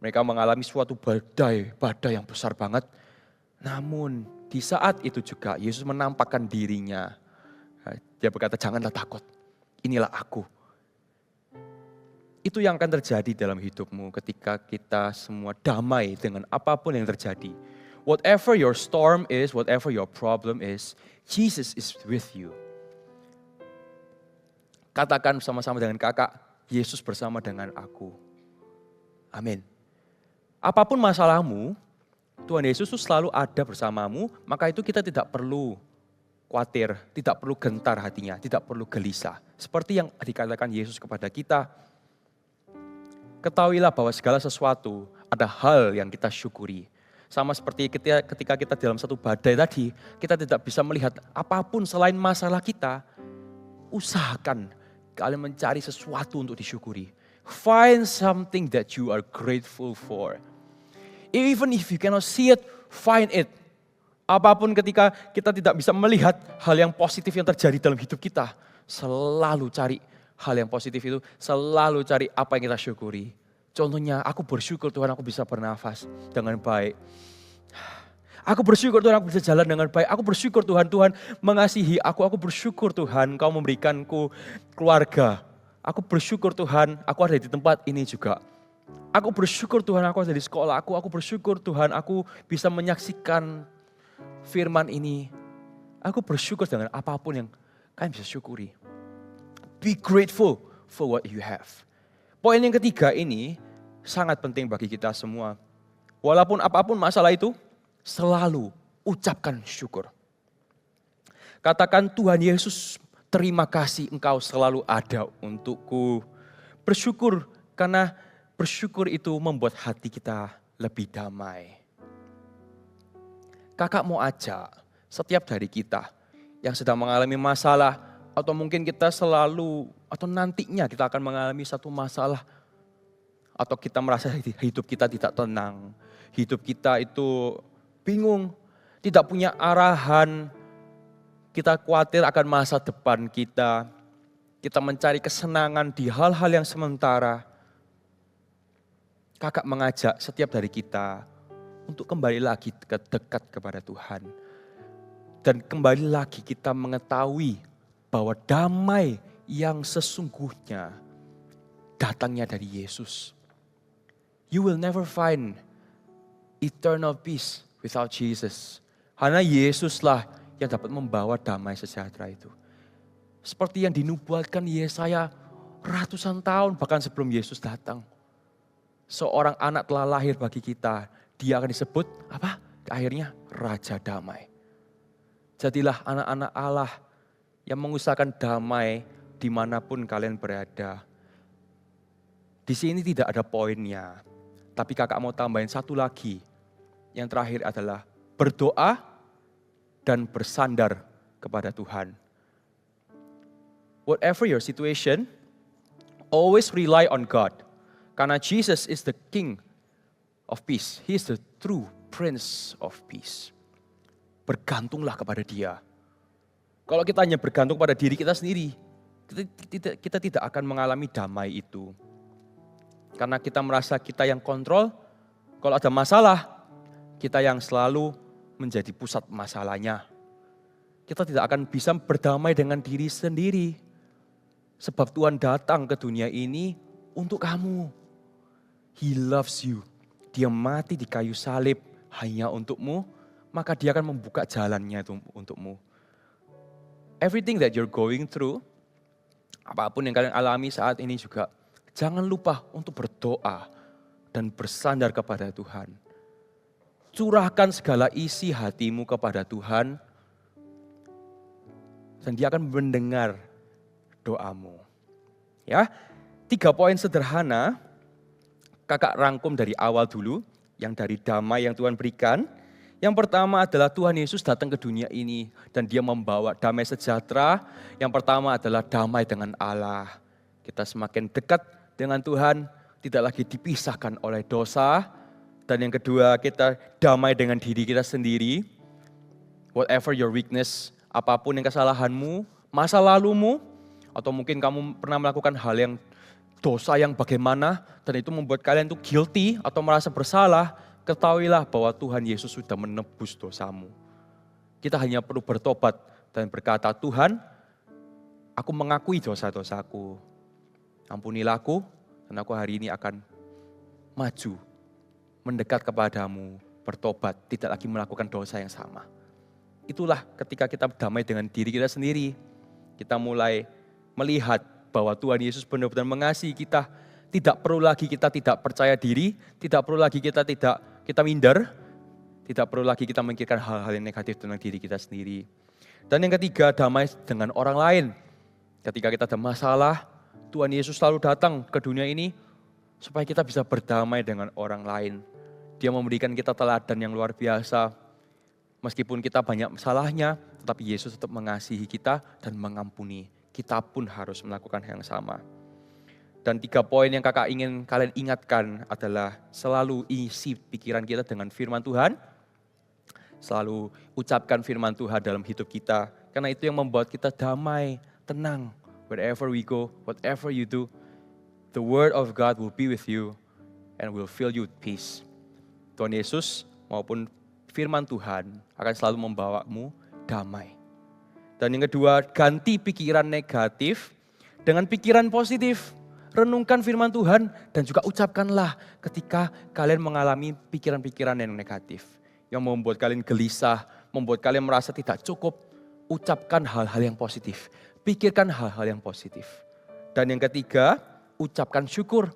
Mereka mengalami suatu badai yang besar banget. Namun di saat itu juga Yesus menampakkan dirinya. Dia berkata, janganlah takut, inilah aku. Itu yang akan terjadi dalam hidupmu ketika kita semua damai dengan apapun yang terjadi. Whatever your storm is, whatever your problem is, Jesus is with you. Katakan sama-sama dengan kakak, Yesus bersama dengan aku. Amin. Apapun masalahmu, Tuhan Yesus itu selalu ada bersamamu, maka itu kita tidak perlu khawatir, tidak perlu gentar hatinya, tidak perlu gelisah. Seperti yang dikatakan Yesus kepada kita, ketahuilah bahwa segala sesuatu ada hal yang kita syukuri. Sama seperti ketika kita dalam satu badai tadi, kita tidak bisa melihat apapun selain masalah kita. Usahakan kalian mencari sesuatu untuk disyukuri. Find something that you are grateful for. Even if you cannot see it, find it. Apapun ketika kita tidak bisa melihat hal yang positif yang terjadi dalam hidup kita, selalu cari hal yang positif itu, selalu cari apa yang kita syukuri. Contohnya, aku bersyukur Tuhan aku bisa bernafas dengan baik. Aku bersyukur Tuhan aku bisa jalan dengan baik. Aku bersyukur Tuhan mengasihi aku. Aku bersyukur Tuhan Kau memberikanku keluarga. Aku bersyukur Tuhan aku ada di tempat ini juga. Aku bersyukur Tuhan aku ada di sekolah aku. Aku bersyukur Tuhan aku bisa menyaksikan firman ini. Aku bersyukur dengan apapun yang kalian bisa syukuri. Be grateful for what you have. Poin yang ketiga ini sangat penting bagi kita semua. Walaupun apapun masalah itu, selalu ucapkan syukur. Katakan, Tuhan Yesus, terima kasih Engkau selalu ada untukku. Bersyukur karena bersyukur itu membuat hati kita lebih damai. Kakak mau ajak setiap dari kita yang sedang mengalami masalah, atau mungkin kita selalu, atau nantinya kita akan mengalami satu masalah. Atau kita merasa hidup kita tidak tenang. Hidup kita itu bingung, tidak punya arahan. Kita khawatir akan masa depan kita. Kita mencari kesenangan di hal-hal yang sementara. Kakak mengajak setiap dari kita untuk kembali lagi dekat kepada Tuhan. Dan kembali lagi kita mengetahui bahwa damai yang sesungguhnya datangnya dari Yesus. You will never find eternal peace without Jesus. Hanya Yesuslah yang dapat membawa damai sejahtera itu. Seperti yang dinubuatkan Yesaya ratusan tahun bahkan sebelum Yesus datang. Seorang anak telah lahir bagi kita. Dia akan disebut apa? Akhirnya Raja Damai. Jadilah anak-anak Allah yang mengusahakan damai dimanapun kalian berada. Di sini tidak ada poinnya. Tapi kakak mau tambahin satu lagi. Yang terakhir adalah berdoa dan bersandar kepada Tuhan. Whatever your situation, always rely on God. Karena Jesus is the King of peace. He is the true Prince of peace. Bergantunglah kepada Dia. Kalau kita hanya bergantung pada diri kita sendiri, kita tidak akan mengalami damai itu. Karena kita merasa kita yang kontrol, kalau ada masalah, kita yang selalu menjadi pusat masalahnya. Kita tidak akan bisa berdamai dengan diri sendiri. Sebab Tuhan datang ke dunia ini untuk kamu. He loves you. Dia mati di kayu salib hanya untukmu, maka Dia akan membuka jalannya untukmu. Everything that you're going through, apapun yang kalian alami saat ini juga, jangan lupa untuk berdoa dan bersandar kepada Tuhan. Curahkan segala isi hatimu kepada Tuhan, dan Dia akan mendengar doamu. Ya, 3 poin sederhana, kakak rangkum dari awal dulu, yang dari damai yang Tuhan berikan. Yang pertama adalah Tuhan Yesus datang ke dunia ini dan Dia membawa damai sejahtera. Yang pertama adalah damai dengan Allah. Kita semakin dekat dengan Tuhan, tidak lagi dipisahkan oleh dosa, Dan yang kedua, kita damai dengan diri kita sendiri. Whatever your weakness, apapun yang kesalahanmu, masa lalumu, atau mungkin kamu pernah melakukan hal yang dosa yang bagaimana, dan itu membuat kalian tuh guilty atau merasa bersalah, ketahuilah bahwa Tuhan Yesus sudah menebus dosamu. Kita hanya perlu bertobat dan berkata, Tuhan, aku mengakui dosa-dosaku. Ampunilah aku, dan aku hari ini akan maju, mendekat kepadamu, bertobat, tidak lagi melakukan dosa yang sama. Itulah ketika kita damai dengan diri kita sendiri, kita mulai melihat bahwa Tuhan Yesus benar-benar mengasihi kita. Tidak perlu lagi kita tidak percaya diri, tidak perlu lagi kita minder, tidak perlu lagi kita memikirkan hal-hal yang negatif tentang diri kita sendiri. Dan yang ketiga, damai dengan orang lain. Ketika kita ada masalah, Tuhan Yesus selalu datang ke dunia ini supaya kita bisa berdamai dengan orang lain. Dia memberikan kita teladan yang luar biasa. Meskipun kita banyak salahnya, tetapi Yesus tetap mengasihi kita dan mengampuni. Kita pun harus melakukan yang sama. Dan 3 poin yang kakak ingin kalian ingatkan adalah selalu isi pikiran kita dengan firman Tuhan. Selalu ucapkan firman Tuhan dalam hidup kita. Karena itu yang membuat kita damai, tenang. Wherever we go, whatever you do, the word of God will be with you and will fill you with peace. Tuhan Yesus maupun firman Tuhan akan selalu membawamu damai. Dan yang kedua, ganti pikiran negatif dengan pikiran positif. Renungkan firman Tuhan dan juga ucapkanlah ketika kalian mengalami pikiran-pikiran yang negatif. Yang membuat kalian gelisah, membuat kalian merasa tidak cukup. Ucapkan hal-hal yang positif. Pikirkan hal-hal yang positif. Dan yang ketiga, ucapkan syukur.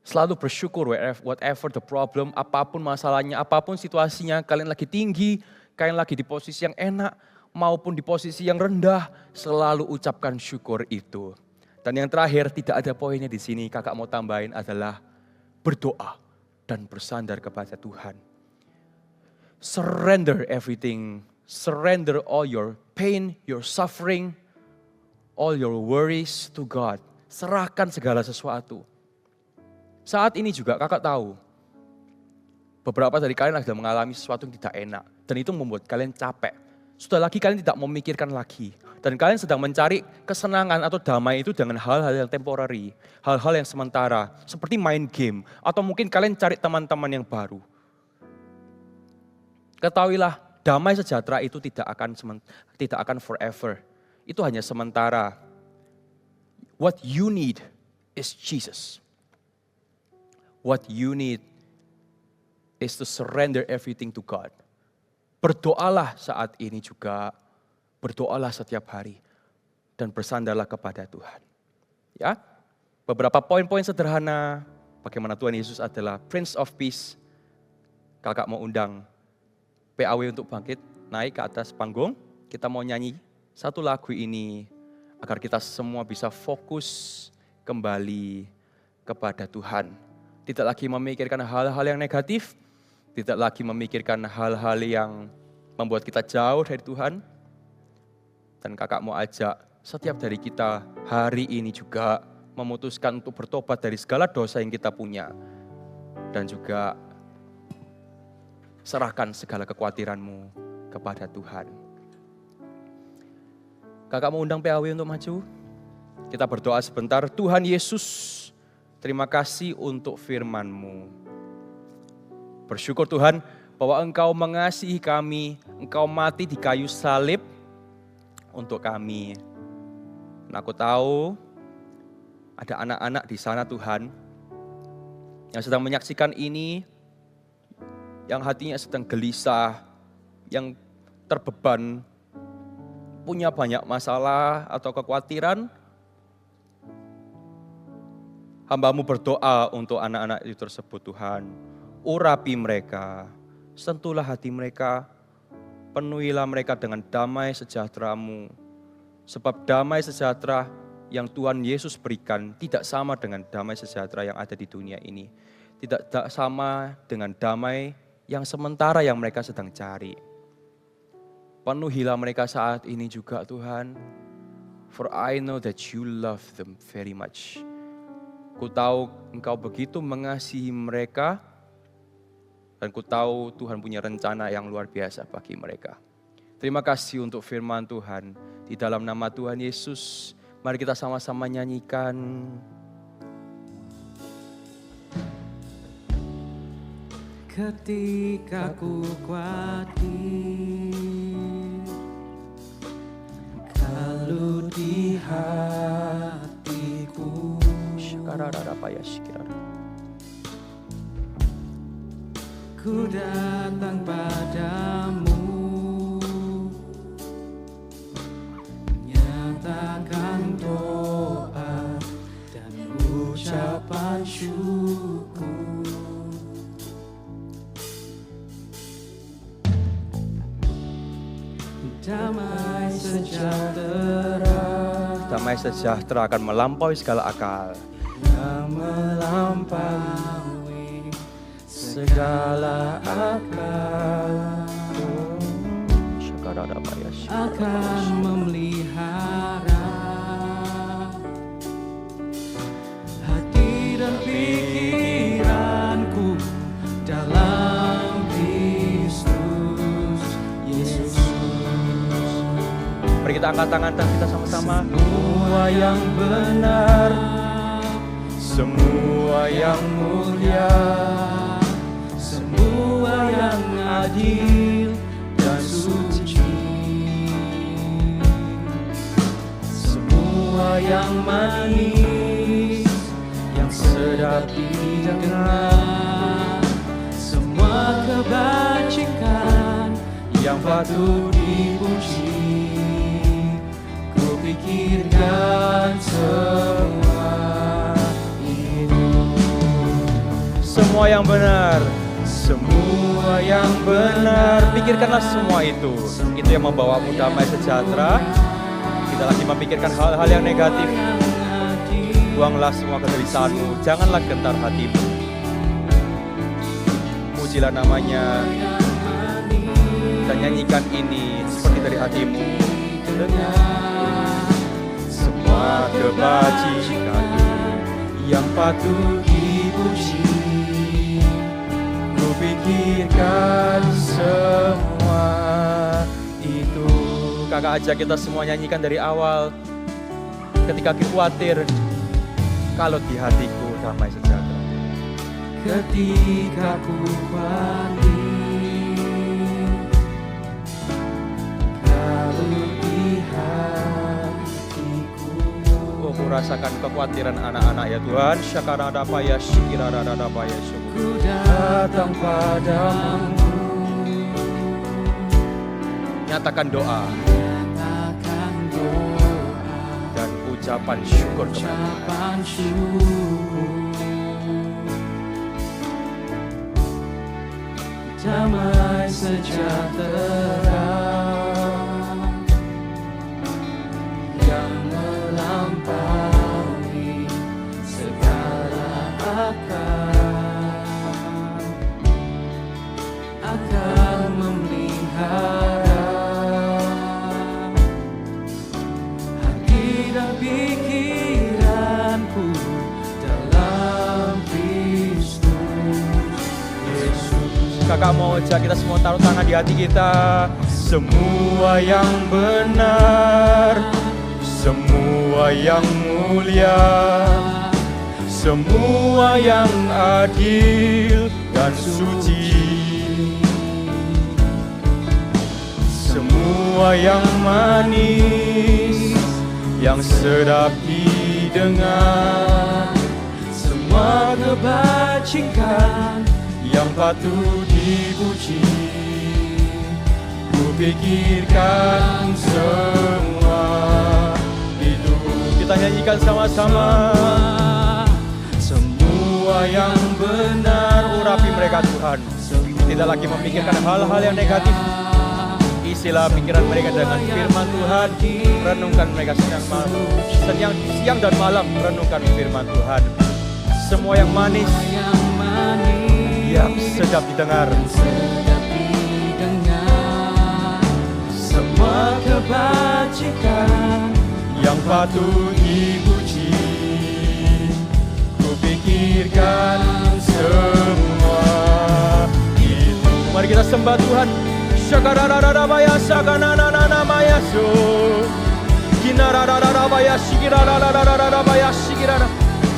Selalu bersyukur whatever the problem, apapun masalahnya, apapun situasinya, kalian lagi tinggi, kalian lagi di posisi yang enak, maupun di posisi yang rendah, selalu ucapkan syukur itu. Dan yang terakhir, tidak ada poinnya di sini, kakak mau tambahin adalah berdoa dan bersandar kepada Tuhan. Surrender everything, surrender all your pain, your suffering, all your worries to God. Serahkan segala sesuatu. Saat ini juga kakak tahu, beberapa dari kalian sudah mengalami sesuatu yang tidak enak. Dan itu membuat kalian capek. Sudah lagi kalian tidak memikirkan lagi. Dan kalian sedang mencari kesenangan atau damai itu dengan hal-hal yang temporary. Hal-hal yang sementara. Seperti main game. Atau mungkin kalian cari teman-teman yang baru. Ketahuilah, damai sejahtera itu tidak akan forever. Itu hanya sementara. What you need is Jesus. What you need is to surrender everything to God. Berdoalah saat ini juga. Berdoalah setiap hari. Dan bersandarlah kepada Tuhan. Ya, beberapa poin-poin sederhana. Bagaimana Tuhan Yesus adalah Prince of Peace. Kakak mau undang PAW untuk bangkit. Naik ke atas panggung. Kita mau nyanyi satu lagu ini. Agar kita semua bisa fokus kembali kepada Tuhan. Tidak lagi memikirkan hal-hal yang negatif. Tidak lagi memikirkan hal-hal yang membuat kita jauh dari Tuhan. Dan kakak mau ajak setiap dari kita hari ini juga memutuskan untuk bertobat dari segala dosa yang kita punya. Dan juga serahkan segala kekhawatiranmu kepada Tuhan. Kakak mau undang PAW untuk maju. Kita berdoa sebentar. Tuhan Yesus, terima kasih untuk firman-Mu. Bersyukur Tuhan bahwa Engkau mengasihi kami, Engkau mati di kayu salib untuk kami. Dan aku tahu ada anak-anak di sana Tuhan yang sedang menyaksikan ini, yang hatinya sedang gelisah, yang terbeban, punya banyak masalah atau kekhawatiran. Hamba-Mu berdoa untuk anak-anak itu tersebut Tuhan. Urapi mereka, sentuhlah hati mereka, penuhilah mereka dengan damai sejahtera-Mu. Sebab damai sejahtera yang Tuhan Yesus berikan tidak sama dengan damai sejahtera yang ada di dunia ini. Tidak sama dengan damai yang sementara yang mereka sedang cari. Penuhilah mereka saat ini juga Tuhan. For I know that you love them very much. Ku tahu Engkau begitu mengasihi mereka Dan ku tahu Tuhan punya rencana yang luar biasa bagi mereka. Terima kasih untuk firman Tuhan. Di dalam nama Tuhan Yesus, mari kita sama-sama nyanyikan. Ketika ku khawatir, kalau di hatiku ku datang padamu, menyatakan doa dan ucapan syukur. Damai sejahtera akan melampaui segala akal. yang melampaui segala akal, akan memelihara hati dan pikiranku dalam Kristus Yesus. Mari kita angkat tangan dan kita sama-sama. Semua yang benar, semua yang mulia, semua yang adil dan suci, semua yang manis, yang sedap didengar, semua kebajikan yang patut dipuji, ku pikirkan semua itu. Semua yang benar, Semua yang benar, pikirkanlah semua itu. Itu yang membawamu damai sejahtera. Tidak lagi memikirkan hal-hal yang negatif. Buanglah semua kegerisaanmu, janganlah gentar hatimu. Pujilah namanya dan nyanyikan ini seperti dari hatimu. semua kebajikan yang patut dipuji, ku pikirkan semua itu. Kakak ajak kita semua nyanyikan dari awal. Ketika aku khawatir, kalau di hatiku damai sejahtera. Ketika ku khawatir, kalau di hatiku, Oh, ku rasakan kekhawatiran anak-anak ya Tuhan. Syakaradapaya, syikiraradapaya, syukur. ku datang padamu, Nyatakan doa nyatakan doa, dan ucapan syukur kepada Tuhan. ucapan syukur. Damai sejahtera yang melampaui segala akal, akan memelihara hati dan pikiranku dalam Kristus Yesus. Kakak mau ajak kita semua taruh tangan di hati kita. Semua yang benar, semua yang mulia, semua yang adil dan suci, semua yang manis, yang sedap didengar, semua kebajikan yang patut dipuji, ku pikirkan semua itu. Kita nyanyikan sama-sama. Semua yang benar, Urapi mereka Tuhan. Tidak lagi memikirkan hal-hal yang negatif. Isilah pikiran mereka dengan firman Tuhan. Renungkan mereka siang dan malam. Renungkan firman Tuhan. Semua yang manis, yang manis, yang sedap didengar, sedap didengar, semua kebajikan yang patut dipuji, ku pikirkan semua itu. Mari kita sembah Tuhan. Shakarararabaya sakanananamaya so. Kinarararabaya shikirarararabaya shikirara.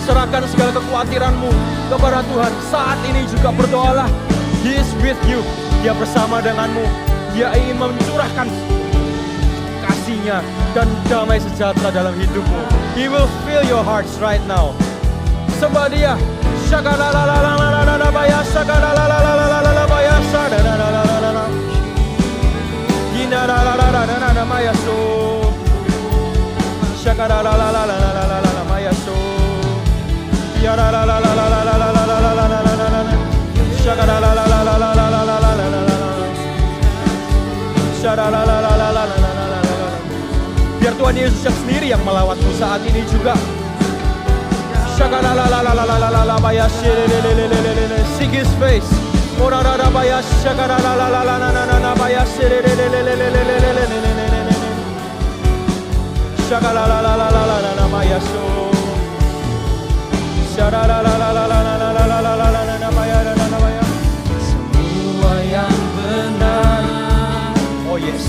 Serahkan segala kekhawatiranmu kepada Tuhan. Saat ini juga berdoalah. He is with you. Dia bersama denganmu. Dia ingin mencurahkan kasih-Nya dan damai sejahtera dalam hidupmu. He will fill your hearts right now. Sembah Dia. Shakararararabaya sakararararabaya sakararararabaya. Kinararararabaya so. Shakararararabaya so. Biar Tuhan Yesus yang sendiri yang melawatmu saat ini juga. Seek His face. Semua yang benar. Oh yes.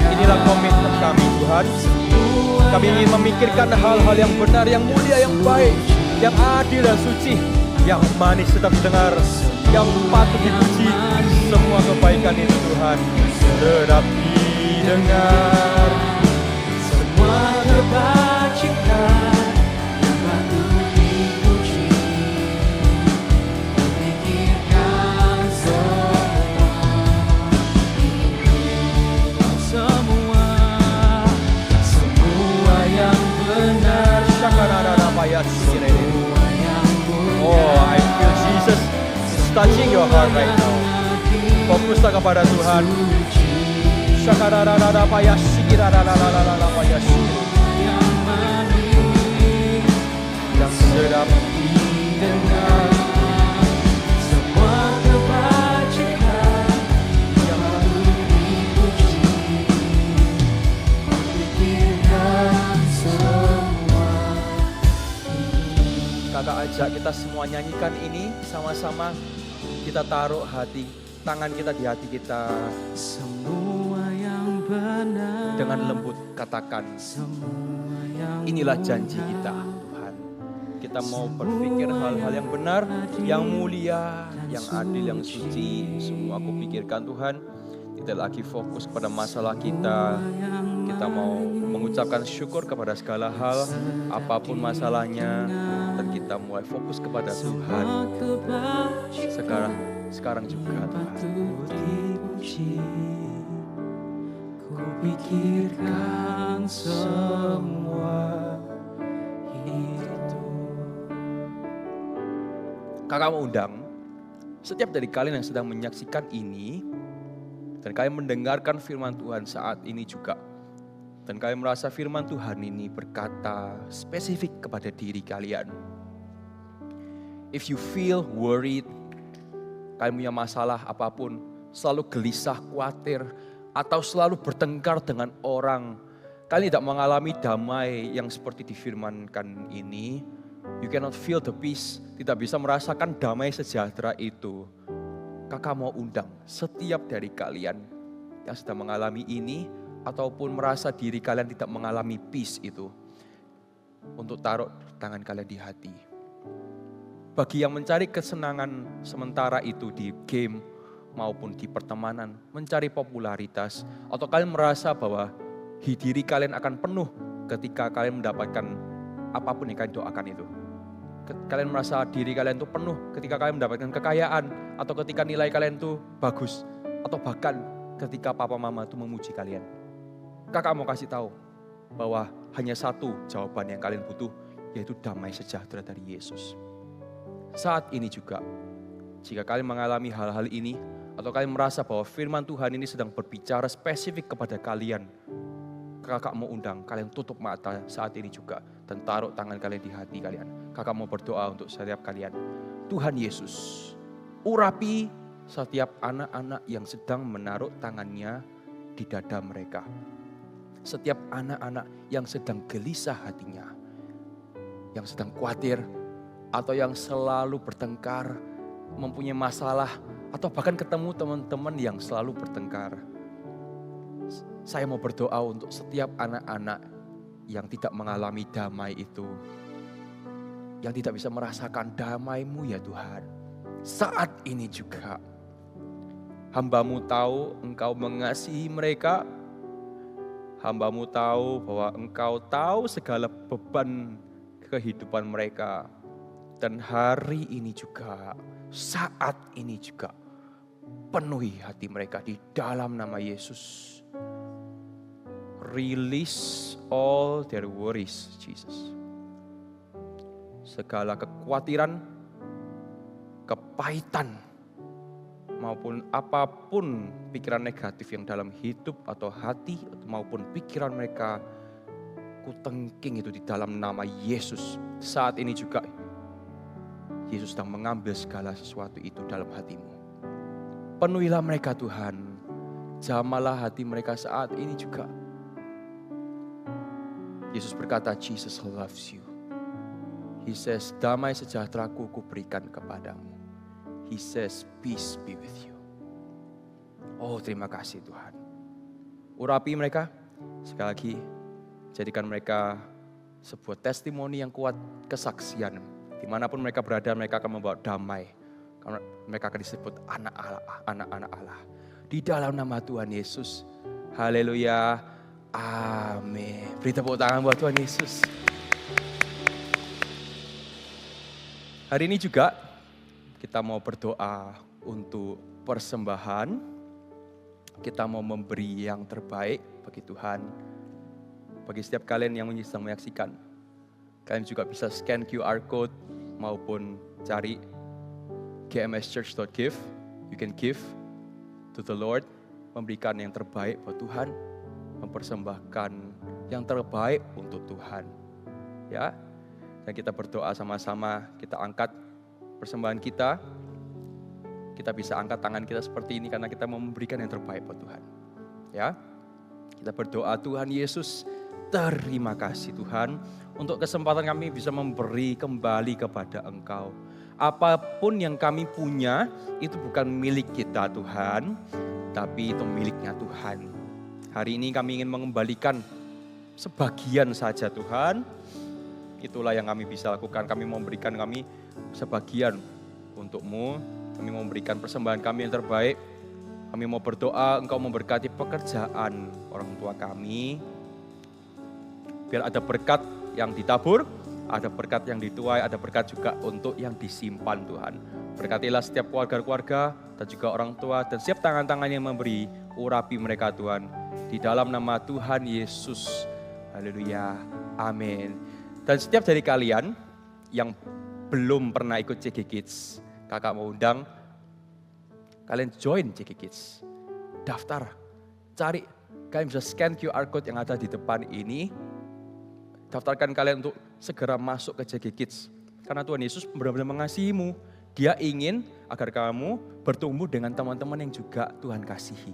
Inilah komitmen kami Tuhan. Kami ingin memikirkan hal-hal yang benar, yang mulia, yang baik, yang adil dan suci, yang manis sedap didengar, yang patut dipuji. Semua kebaikan itu Tuhan sedap didengar. Semua kebajikan yang patut dipuji. Pikirkan semua yang benar. Oh, I feel Jesus is touching your heart right now. Fokuslah kepada Tuhan. Yang sedap didengar. Semua kebajikan yang patut dipuji. Pikirkan semua. Kakak ajak kita semua nyanyikan ini sama-sama. Kita taruh tangan kita di hati kita. Semua yang benar. Dengan lembut katakan. Inilah janji kita Tuhan. Kita mau berpikir hal-hal yang benar, yang mulia, yang adil, yang suci. Semua aku pikirkan Tuhan. Kita lagi fokus pada masalah kita. Kita mau mengucapkan syukur kepada segala hal, apapun masalahnya. Dan kita mulai fokus kepada Tuhan. Sekarang juga Tuhan. Ku pikirkan semua itu. Kakak mau undang setiap dari kalian yang sedang menyaksikan ini dan kalian mendengarkan firman Tuhan saat ini juga, dan kalian merasa firman Tuhan ini berkata spesifik kepada diri kalian. If you feel worried, kalian punya masalah apapun, selalu gelisah, khawatir, atau selalu bertengkar dengan orang, kalian tidak mengalami damai yang seperti difirmankan ini, you cannot feel the peace, tidak bisa merasakan damai sejahtera itu. Kakak mau undang setiap dari kalian yang sedang mengalami ini, ataupun merasa diri kalian tidak mengalami peace itu, untuk taruh tangan kalian di hati. Bagi yang mencari kesenangan sementara itu di game maupun di pertemanan, mencari popularitas, atau kalian merasa bahwa diri kalian akan penuh ketika kalian mendapatkan apapun yang kalian doakan itu. Kalian merasa diri kalian itu penuh ketika kalian mendapatkan kekayaan, atau ketika nilai kalian itu bagus, atau bahkan ketika papa mama itu memuji kalian. Kakak mau kasih tahu bahwa hanya satu jawaban yang kalian butuh, yaitu damai sejahtera dari Yesus. Saat ini juga, jika kalian mengalami hal-hal ini, atau kalian merasa bahwa firman Tuhan ini sedang berbicara spesifik kepada kalian, kakak mau undang kalian tutup mata saat ini juga dan taruh tangan kalian di hati kalian. Kakak mau berdoa untuk setiap kalian. Tuhan Yesus, urapi setiap anak-anak yang sedang menaruh tangannya di dada mereka. Setiap anak-anak yang sedang gelisah hatinya, yang sedang khawatir, atau yang selalu bertengkar, mempunyai masalah atau bahkan ketemu teman-teman yang selalu bertengkar. Saya mau berdoa untuk setiap anak-anak yang tidak mengalami damai itu, yang tidak bisa merasakan damai-Mu ya Tuhan. Saat ini juga hamba-Mu tahu Engkau mengasihi mereka. Hamba-Mu tahu bahwa Engkau tahu segala beban kehidupan mereka. Dan hari ini juga, saat ini juga, penuhi hati mereka di dalam nama Yesus. Release all their worries, Jesus. Segala kekhawatiran, kepahitan, maupun apapun pikiran negatif yang dalam hidup atau hati maupun pikiran mereka, kutengking itu di dalam nama Yesus. Saat ini juga Yesus sedang mengambil segala sesuatu itu dalam hatimu. Penuhilah mereka Tuhan. Jamalah hati mereka saat ini juga. Yesus berkata, Jesus loves you. He says, damai sejahtera-Ku kuberikan kepadamu. He says, peace be with you. Oh, terima kasih Tuhan. Urapi mereka, sekali lagi, jadikan mereka sebuah testimoni yang kuat, kesaksian. Dimanapun mereka berada, mereka akan membawa damai. Karena mereka akan disebut anak-anak Allah. Di dalam nama Tuhan Yesus. Haleluya. Amin. Beri tepuk tangan buat Tuhan Yesus. Hari ini juga kita mau berdoa untuk persembahan. Kita mau memberi yang terbaik bagi Tuhan. Bagi setiap kalian yang sedang menyaksikan. Kalian juga bisa scan QR code maupun cari gmschurch.give. You can give to the Lord. Memberikan yang terbaik buat Tuhan. Mempersembahkan yang terbaik untuk Tuhan. Ya. Dan kita berdoa sama-sama, kita angkat persembahan kita. Kita bisa angkat tangan kita seperti ini karena kita mau memberikan yang terbaik buat Tuhan. Ya. Kita berdoa, Tuhan Yesus, terima kasih Tuhan untuk kesempatan kami bisa memberi kembali kepada Engkau. Apapun yang kami punya itu bukan milik kita Tuhan, tapi itu miliknya Tuhan. Hari ini kami ingin mengembalikan sebagian saja Tuhan. Itulah yang kami bisa lakukan. Kami memberikan kami sebagian untuk-Mu. Kami memberikan persembahan kami yang terbaik. Kami mau berdoa Engkau memberkati pekerjaan orang tua kami. Biar ada berkat yang ditabur, ada berkat yang dituai, ada berkat juga untuk yang disimpan Tuhan. Berkatilah setiap keluarga-keluarga dan juga orang tua dan setiap tangan-tangan yang memberi, urapi mereka Tuhan. Di dalam nama Tuhan Yesus. Haleluya. Amin. Dan setiap dari kalian yang belum pernah ikut CG Kids, kakak mau undang kalian join CG Kids. Daftar, cari, kalian bisa scan QR code yang ada di depan ini. Daftarkan kalian untuk segera masuk ke CG Kids. Karena Tuhan Yesus benar-benar mengasihimu. Dia ingin agar kamu bertumbuh dengan teman-teman yang juga Tuhan kasihi.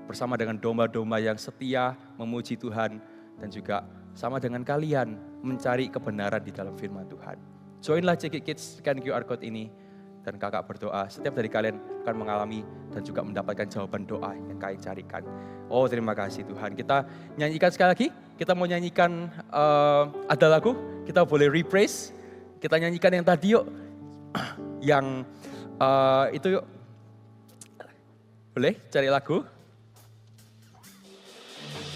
Bersama dengan domba-domba yang setia memuji Tuhan. Dan juga sama dengan kalian mencari kebenaran di dalam firman Tuhan. Joinlah CG Kids, scan QR code ini. Dan kakak berdoa, setiap dari kalian akan mengalami dan juga mendapatkan jawaban doa yang kalian carikan. Oh terima kasih Tuhan. Kita nyanyikan sekali lagi. Kita mau nyanyikan ada lagu. Kita boleh rephrase. Kita nyanyikan yang tadi yuk. Yang itu yuk. Boleh cari lagu.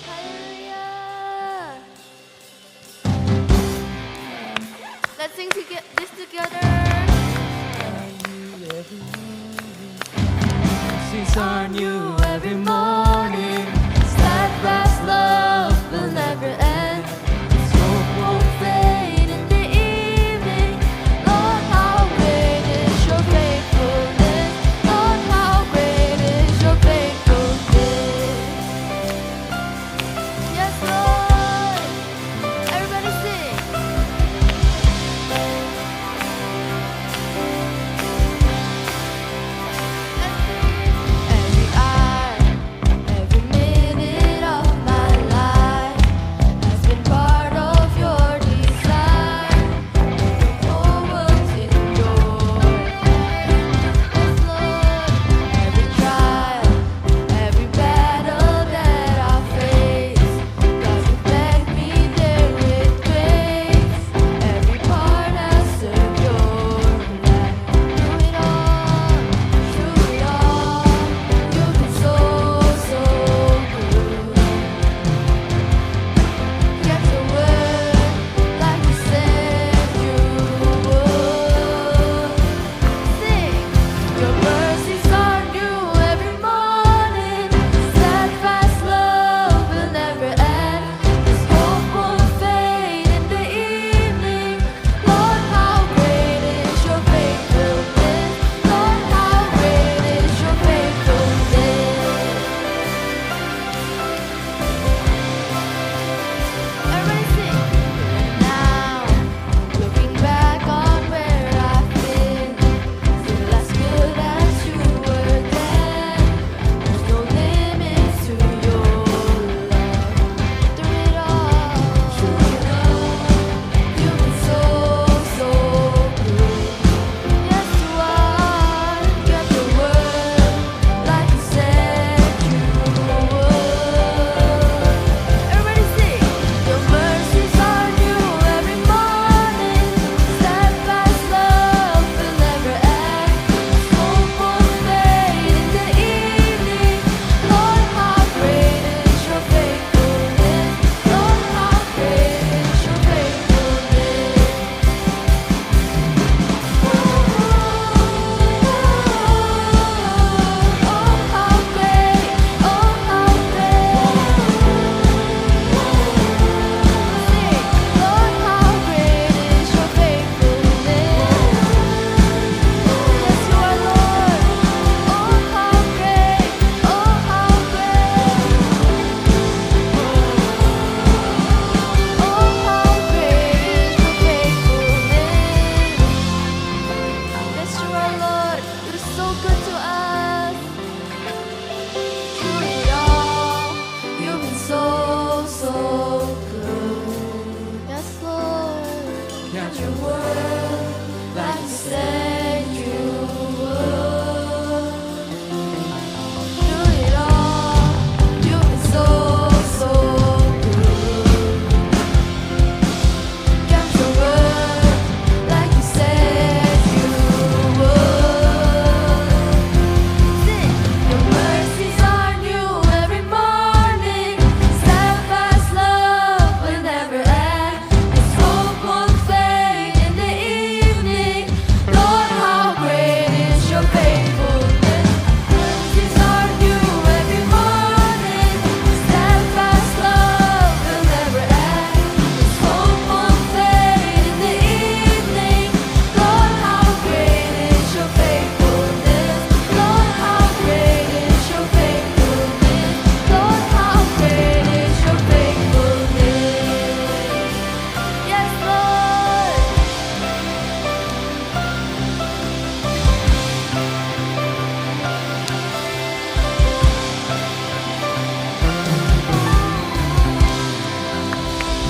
Hallelujah. Let's sing this together. Seas are new every morning. Steadfast love will never end. Its hope won't fade in the evening. Lord, how great is your faithfulness. Lord, how great is your faithfulness. Yes, Lord. Everybody sing. Every eye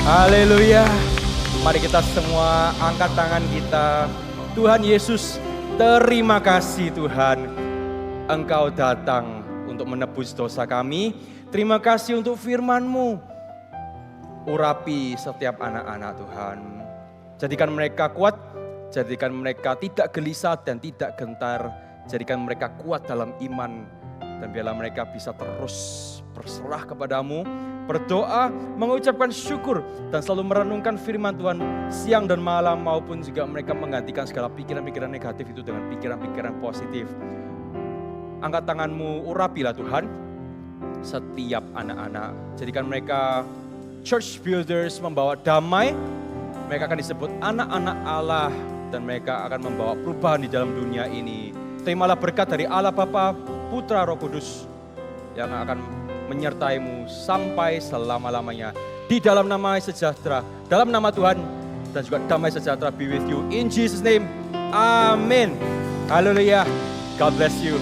Haleluya. Mari kita semua angkat tangan kita. Tuhan Yesus, terima kasih Tuhan. Engkau datang untuk menebus dosa kami. Terima kasih untuk firman-Mu. Urapi setiap anak-anak Tuhan. Jadikan mereka kuat, jadikan mereka tidak gelisah dan tidak gentar. Jadikan mereka kuat dalam iman. Dan biarlah mereka bisa terus berserah kepadamu, berdoa, mengucapkan syukur, dan selalu merenungkan firman Tuhan siang dan malam, maupun juga mereka menggantikan segala pikiran-pikiran negatif itu dengan pikiran-pikiran positif. Angkat tanganmu, urapilah Tuhan setiap anak-anak. Jadikan mereka church builders, membawa damai. Mereka akan disebut anak-anak Allah, dan mereka akan membawa perubahan di dalam dunia ini. Terimalah berkat dari Allah Bapa, Putra, Roh Kudus yang akan menyertaimu sampai selama-lamanya. Di dalam nama sejahtera, dalam nama Tuhan, dan juga damai sejahtera be with you. In Jesus' name, amin. Haleluya. God bless you.